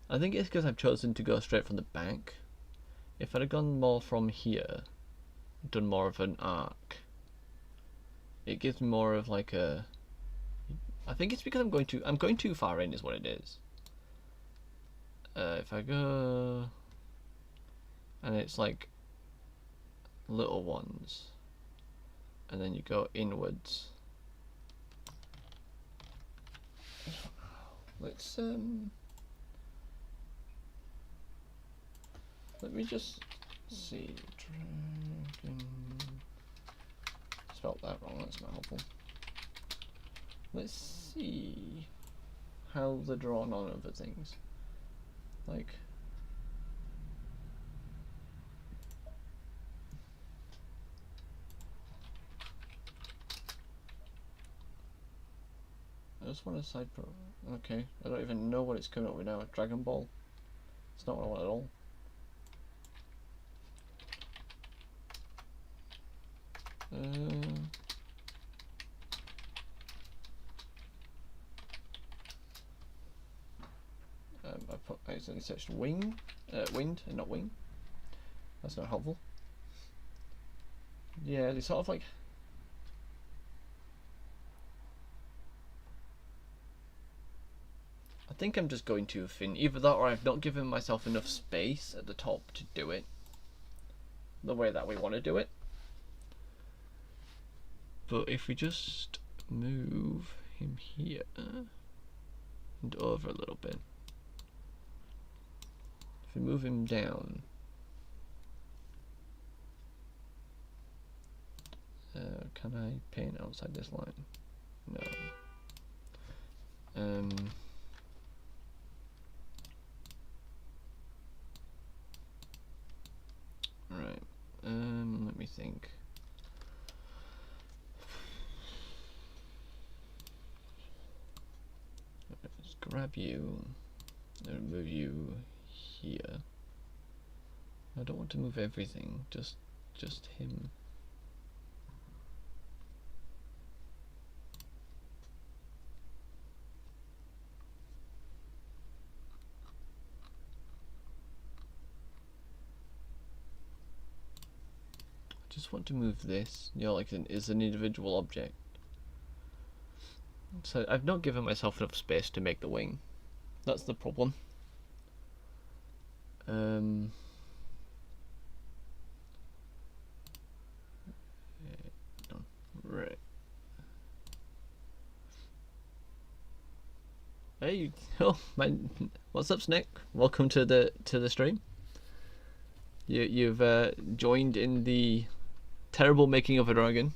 I think it's because I've chosen to go straight from the back. If I'd have gone more from here, done more of an arc, it gives more of like a. I think it's because I'm going too far in is what it is. If I go, and it's like little ones, and then you go inwards. Let's let me just see. Dragon. Spelled that wrong. That's not helpful. Let's see how they're drawn on other things. Like, I just want a side pro. Okay, I don't even know what it's coming up with now. Dragon Ball. It's not what I want at all. I put accidentally searched wind and not wing. That's not helpful. Yeah, they sort of like. I think I'm just going too thin. Either that or I've not given myself enough space at the top to do it the way that we want to do it. But if we just move him here and over a little bit. If we move him down. Can I paint outside this line? No. Right. Let me think. Let's grab you and move you here. I don't want to move everything, just him. just want to move this, you know, like as an individual object. So I've not given myself enough space to make the wing. That's the problem. Right. Hey, oh man, what's up, Snick? Welcome to the stream. You've joined in the terrible making of a dragon.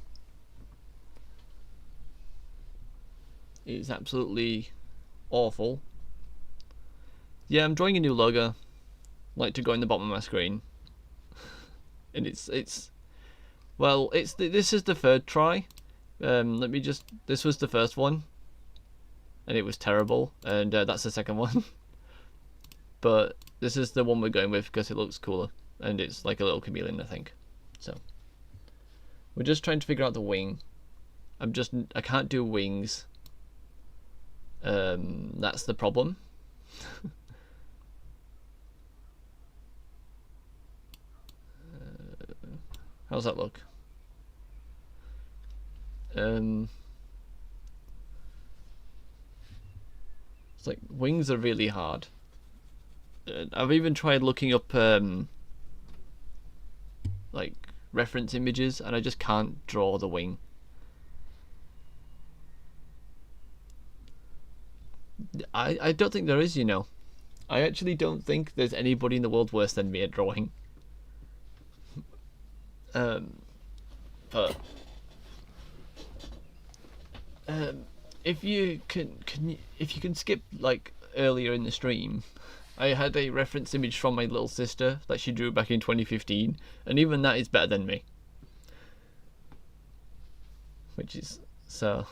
It's absolutely awful. Yeah, I'm drawing a new logo, like to go in the bottom of my screen, and it's well, this is the third try. This was the first one, and it was terrible, and that's the second one. But this is the one we're going with because it looks cooler, and it's like a little chameleon, I think. So we're just trying to figure out the wing. I can't do wings. That's the problem. How's that look? It's like wings are really hard. I've even tried looking up like reference images, and I just can't draw the wing. I don't think there is, you know. I actually don't think there's anybody in the world worse than me at drawing. But if you can skip like earlier in the stream, I had a reference image from my little sister that she drew back in 2015, and even that is better than me. Which is so.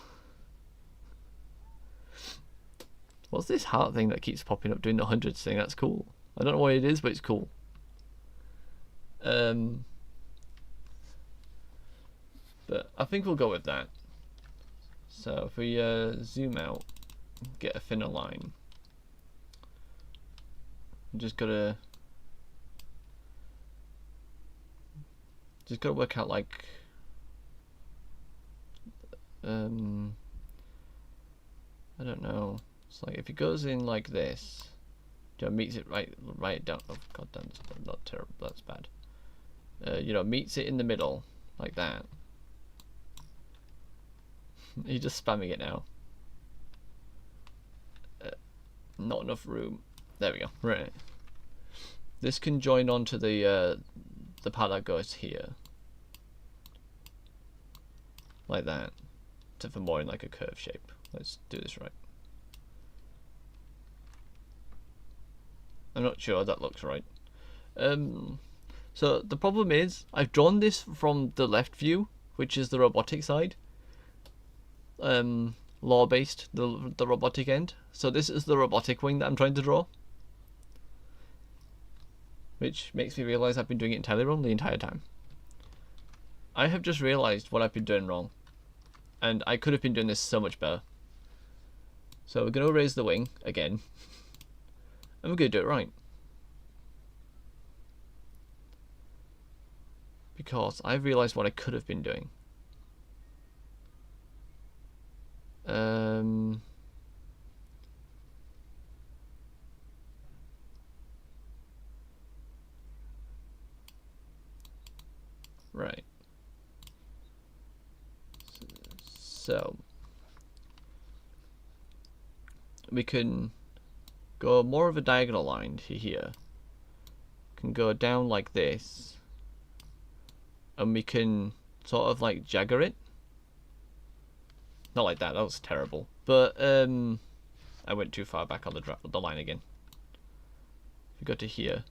What's this heart thing that keeps popping up doing the hundreds thing? That's cool. I don't know what it is, but it's cool. But I think we'll go with that. So if we zoom out, get a thinner line, just gotta work out like I don't know. It's like if it goes in like this, you know, meets it right down. Oh god damn, that's not terrible. That's bad. You know, meets it in the middle like that. You're just spamming it now. Not enough room. There we go. Right. This can join onto the part that goes here, like that, except for more in like a curve shape. Let's do this right. I'm not sure that looks right. So the problem is I've drawn this from the left view, which is the robotic side. Law based, the robotic end. So this is the robotic wing that I'm trying to draw, which makes me realize I've been doing it entirely wrong the entire time. I have just realized what I've been doing wrong, and I could have been doing this so much better. So we're going to erase the wing again, and we're going to do it right, because I've realized what I could have been doing. Right. So we can go more of a diagonal line to here. Can go down like this, and we can sort of like jagger it. Not like that. That was terrible. But I went too far back on the line again. If we go to here,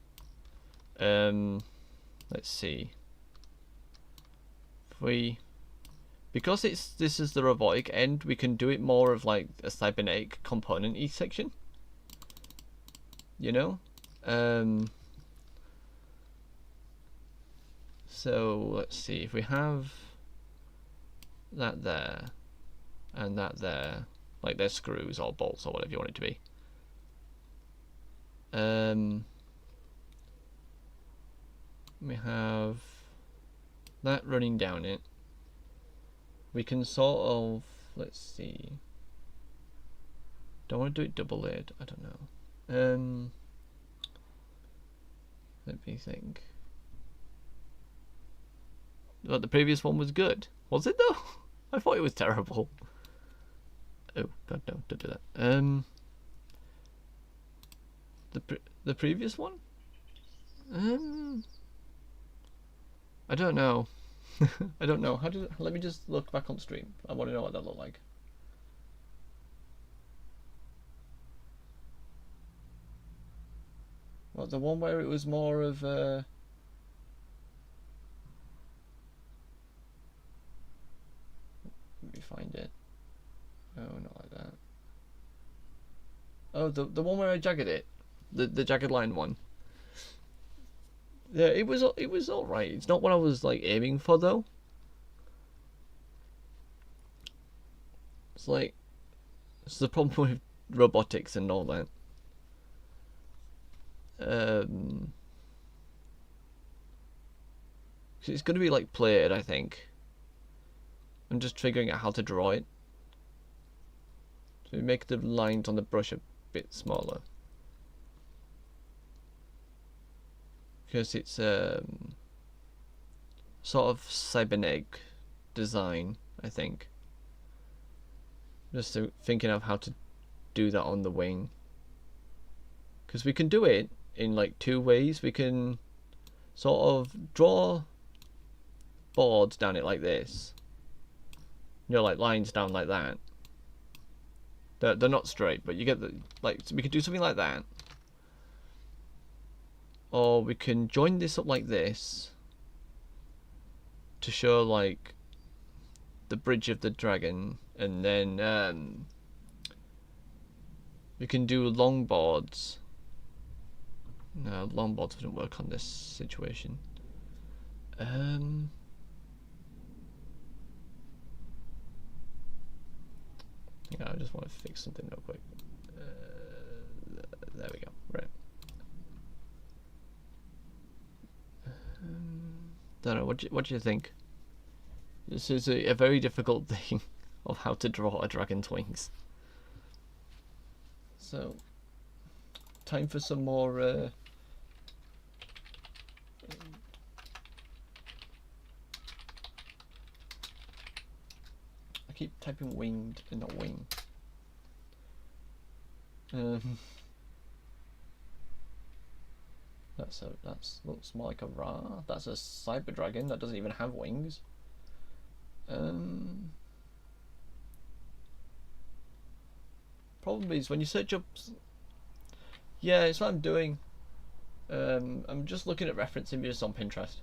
let's see. If we, because this is the robotic end, we can do it more of like a cybernetic component-y section. You know, so let's see, if we have that there and that there, like they're screws or bolts or whatever you want it to be. We have that running down it, we can sort of, let's see. Don't want to do it double layered. I don't know. Let me think. But the previous one was good. Was it though? I thought it was terrible. Oh god, no! Don't do that. The previous one? I don't know. I don't know. Let me just look back on stream. I want to know what that looked like. What, the one where it was more of let me find it. Oh, not like that. Oh, the one where I jagged it. The jagged line one. Yeah, it was alright. It's not what I was like aiming for though. It's like it's the problem with robotics and all that. It's going to be like plated, I think. I'm just figuring out how to draw it. So make the lines on the brush a bit smaller. Because it's sort of cybernetic design, I think. Just thinking of how to do that on the wing. Because we can do it in like two ways. We can sort of draw boards down it like this. You know, like lines down like that. They're not straight, but you get the like. So we could do something like that. Or we can join this up like this to show like the bridge of the dragon, and then we can do long boards. No, long boards wouldn't work on this situation. Yeah, I just want to fix something real quick. There we go. Right. Don't know. What do you think? This is a very difficult thing of how to draw a dragon's wings. So, time for some more. I keep typing winged and not wing. That's looks more like a Ra. That's a cyber dragon that doesn't even have wings. Problem is when you search up. Yeah, it's what I'm doing. I'm just looking at reference images on Pinterest.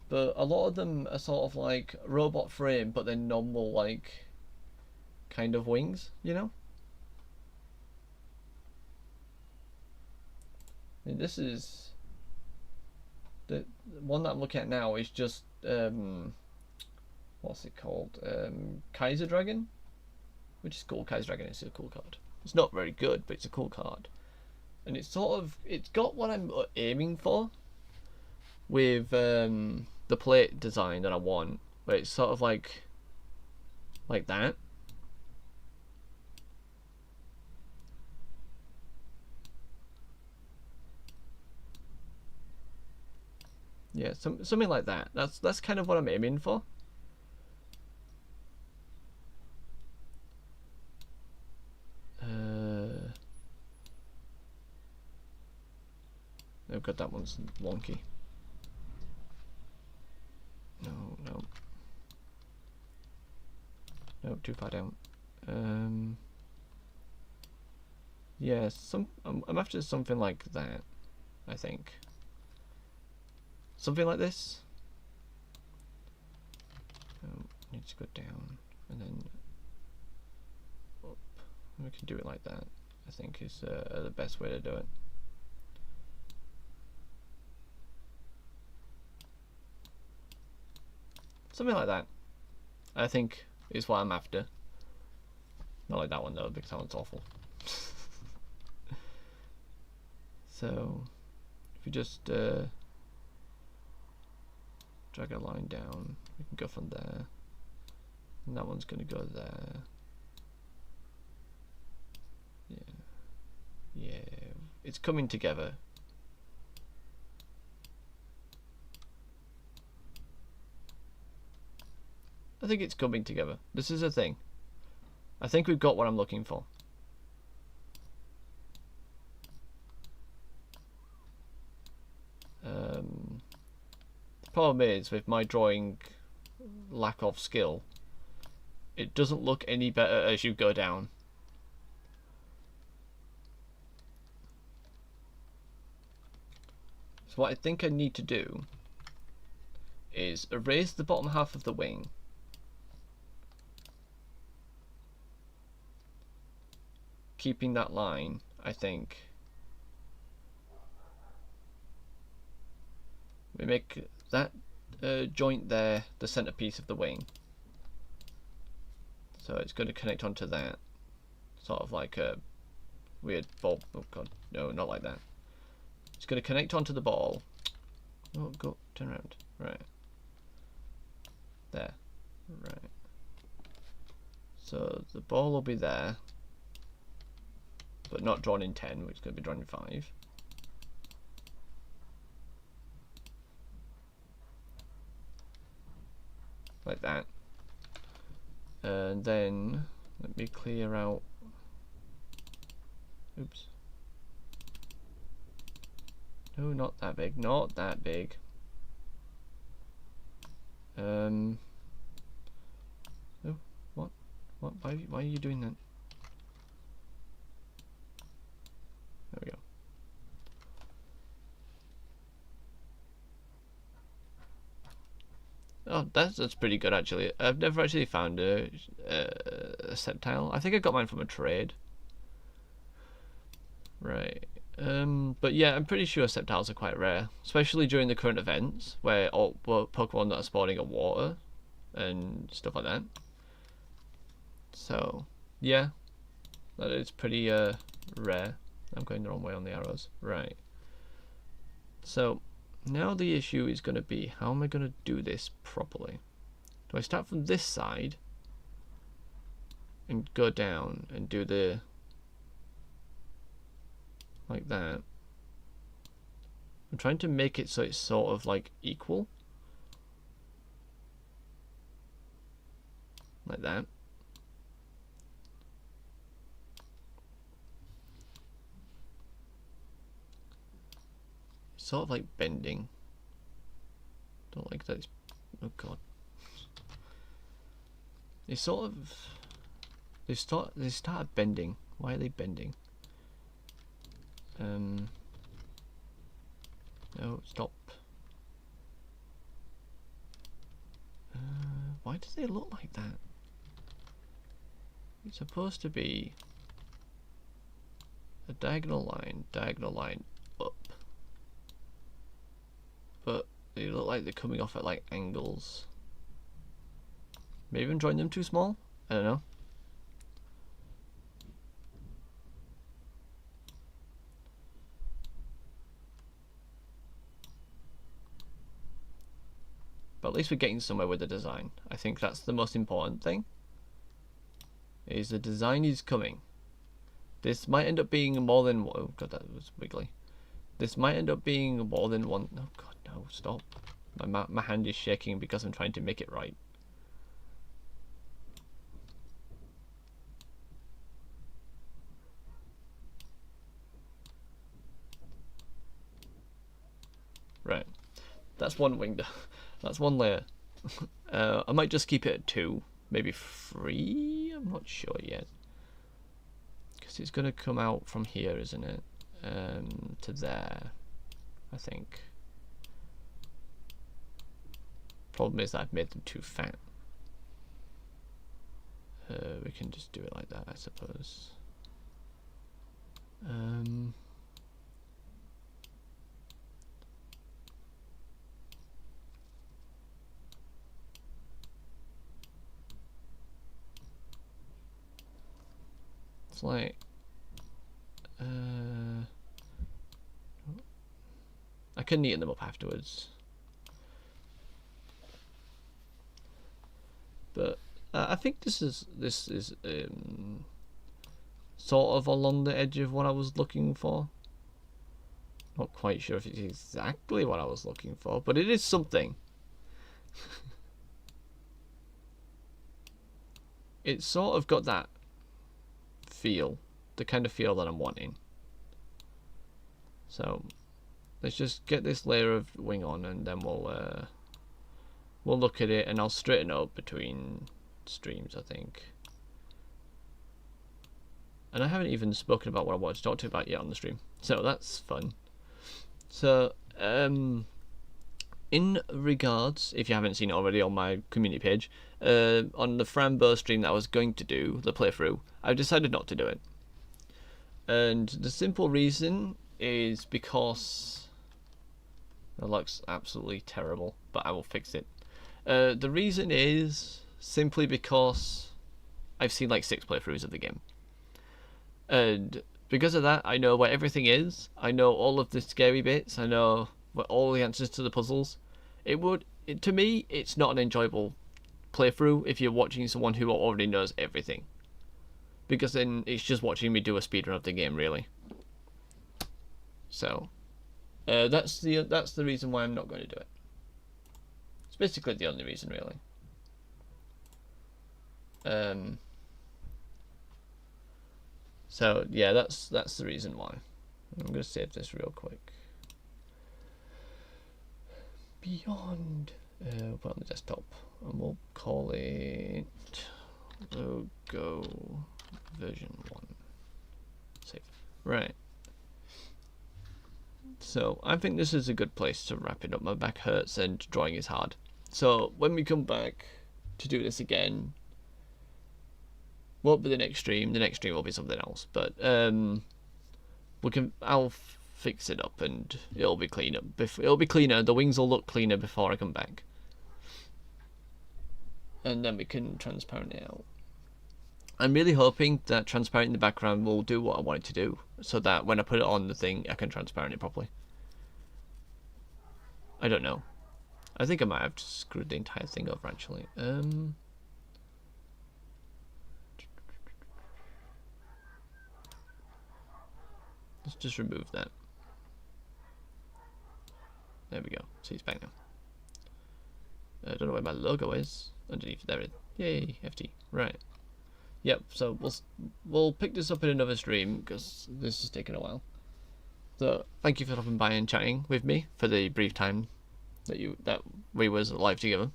But a lot of them are sort of like robot frame, but then normal like kind of wings, you know? I mean, this is the one that I'm looking at now is just what's it called? Kaiser Dragon, which is cool. Kaiser Dragon is a cool card. It's not very good, but it's a cool card, and it's got what I'm aiming for with the plate design that I want, but it's sort of like that. Yeah, something like that. That's kind of what I'm aiming for. Oh god, that one's wonky. No. No, too far down. Yeah, I'm after something like that, I think. Something like this. Oh, needs to go down and then up. We can do it like that. I think is the best way to do it. Something like that, I think, is what I'm after. Not like that one though, because that one's awful. So, if you just drag a line down. We can go from there. And that one's going to go there. Yeah. Yeah. It's coming together. I think it's coming together. This is a thing. I think we've got what I'm looking for. The problem is, with my drawing lack of skill, it doesn't look any better as you go down. So what I think I need to do is erase the bottom half of the wing. Keeping that line, I think. We make that joint there the centerpiece of the wing. So it's going to connect onto that. Sort of like a weird ball. Oh god, no, not like that. It's going to connect onto the ball. Oh, go, turn around. Right. There. Right. So the ball will be there. But not drawn in 10, which is going to be drawn in 5. Like that. And then let me clear out. Oops. No, not that big. Not that big. Oh, what? What? Why are you doing that? There we go. Oh, that's pretty good actually. I've never actually found a septile. I think I got mine from a trade. Right. But yeah, I'm pretty sure septiles are quite rare, especially during the current events where all Pokemon that are spawning are water and stuff like that. So yeah, that is pretty rare. I'm going the wrong way on the arrows. Right. So now the issue is going to be, how am I going to do this properly? Do I start from this side and go down and do the like that? I'm trying to make it so it's sort of like equal, like that. Sort of like bending. Don't like that. Oh god. They sort of. They started bending. Why are they bending? No, stop. Why do they look like that? It's supposed to be a diagonal line up. But they look like they're coming off at like angles. Maybe I'm drawing them too small? I don't know. But at least we're getting somewhere with the design. I think that's the most important thing. Is the design is coming. This might end up being more than one. Oh god, that was wiggly. This might end up being more than one. Oh god, no, stop. My hand is shaking because I'm trying to make it right. Right, that's one wing. That's one layer. I might just keep it at 2, maybe 3. I'm not sure yet, because it's going to come out from here, isn't it? To there, I think. Problem is that I've made them too fat. We can just do it like that, I suppose. It's like I can neaten them up afterwards. I think this is sort of along the edge of what I was looking for. Not quite sure if it's exactly what I was looking for, but it is something. It's sort of got that feel, the kind of feel that I'm wanting. So let's just get this layer of wing on, and then we'll look at it, and I'll straighten it up between streams, I think. And I haven't even spoken about what I wanted to talk to you about yet on the stream, so that's fun. So in regards, if you haven't seen it already on my community page, on the Frambo stream that I was going to do, the playthrough, I've decided not to do it. And the simple reason is because it looks absolutely terrible, but I will fix it. The reason is simply because I've seen like 6 playthroughs of the game. And because of that, I know where everything is. I know all of the scary bits. I know all the answers to the puzzles. To me, it's not an enjoyable playthrough if you're watching someone who already knows everything, because then it's just watching me do a speedrun of the game, really. So that's the reason why I'm not going to do it. It's basically the only reason, really. So yeah, that's the reason why. I'm going to save this real quick. Beyond, put on the desktop, and we'll call it logo version 1. Save. Right. So I think this is a good place to wrap it up. My back hurts and drawing is hard. So when we come back to do this again, won't be the next stream. The next stream will be something else. But I'll fix it up and it'll be cleaner. It'll be cleaner. The wings will look cleaner before I come back, and then we can transparent it out. I'm really hoping that transparent in the background will do what I want it to do, so that when I put it on the thing, I can transparent it properly. I don't know. I think I might have screwed the entire thing over, actually. Let's just remove that. There we go. See, it's back now. I don't know where my logo is. Underneath there. Yay, FT. Right. Yep. So we'll pick this up in another stream because this has taken a while. So thank you for stopping by and chatting with me for the brief time that we was live together.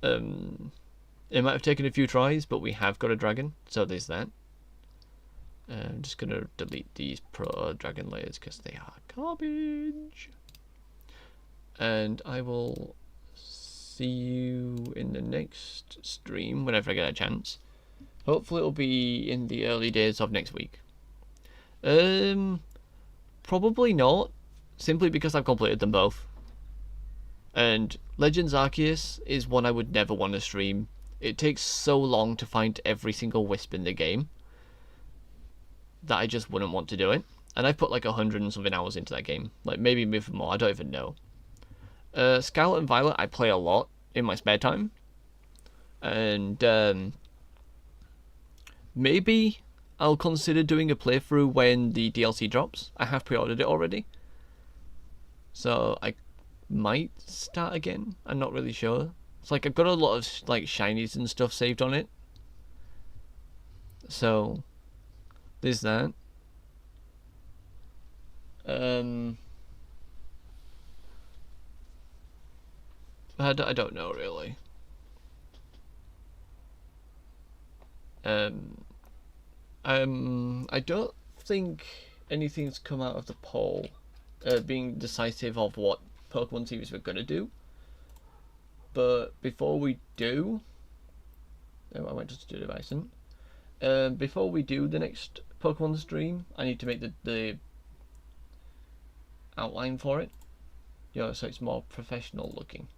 It might have taken a few tries, but we have got a dragon, so there's that. I'm just gonna delete these pro dragon layers because they are garbage. And I will see you in the next stream whenever I get a chance. Hopefully it'll be in the early days of next week. Probably not, simply because I've completed them both. And Legends Arceus is one I would never want to stream. It takes so long to find every single wisp in the game that I just wouldn't want to do it. And I've put like 100 and something hours into that game. Like maybe even more, I don't even know. Scarlet and Violet I play a lot in my spare time. And maybe I'll consider doing a playthrough when the DLC drops. I have pre-ordered it already, so I might start again. I'm not really sure. It's like I've got a lot of like shinies and stuff saved on it, so there's that. I don't know really. I don't think anything's come out of the poll being decisive of what Pokemon series we're gonna do. But before we do, oh, I went to Studio Bison. Before we do the next Pokemon stream, I need to make the outline for it. You know, so it's more professional looking.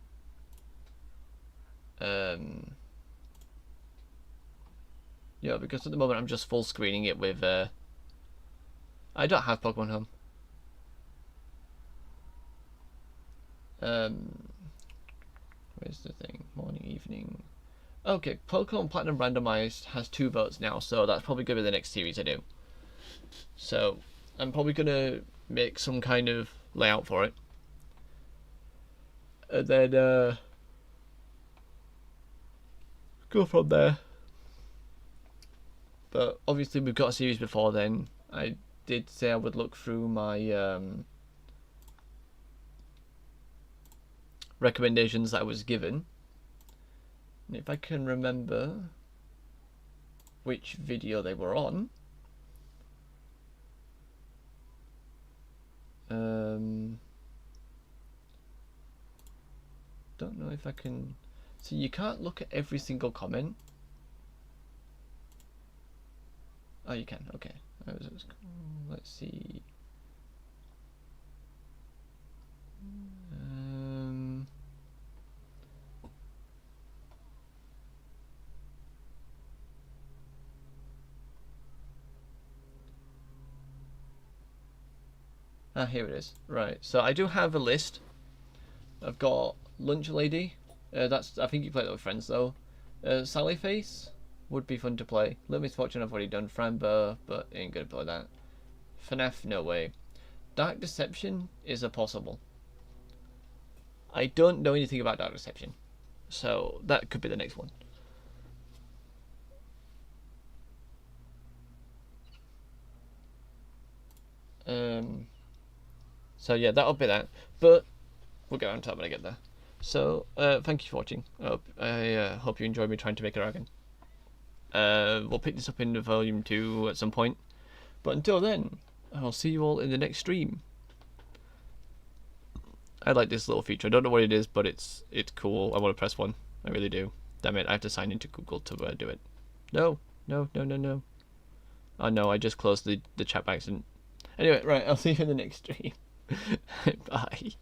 Yeah, because at the moment I'm just full screening it with I don't have Pokemon Home. Where's the thing? Morning, evening. Okay, Pokemon Platinum Randomized has 2 votes now, so that's probably going to be the next series I do. So, I'm probably going to make some kind of layout for it. And then, go from there. But obviously we've got a series before then. I did say I would look through my recommendations that I was given. And if I can remember which video they were on. Don't know if I can. So you can't look at every single comment. Oh, you can. Okay. Let's see. Here it is. Right. So I do have a list. I've got Lunch Lady. That's, I think you play that with friends though. Sally Face would be fun to play. Little Miss Fortune I've already done. Framber, but ain't gonna play that. FNAF, no way. Dark Deception is a possible. I don't know anything about Dark Deception, so that could be the next one. So yeah, that'll be that. But we'll get on to that when I get there. So thank you for watching. I hope you enjoyed me trying to make a dragon. We'll pick this up in volume 2 at some point. But until then, I'll see you all in the next stream. I like this little feature. I don't know what it is, but it's cool. I want to press 1. I really do. Damn it, I have to sign into Google to do it. No. Oh no, I just closed the chat by accident. Anyway, right, I'll see you in the next stream. Bye.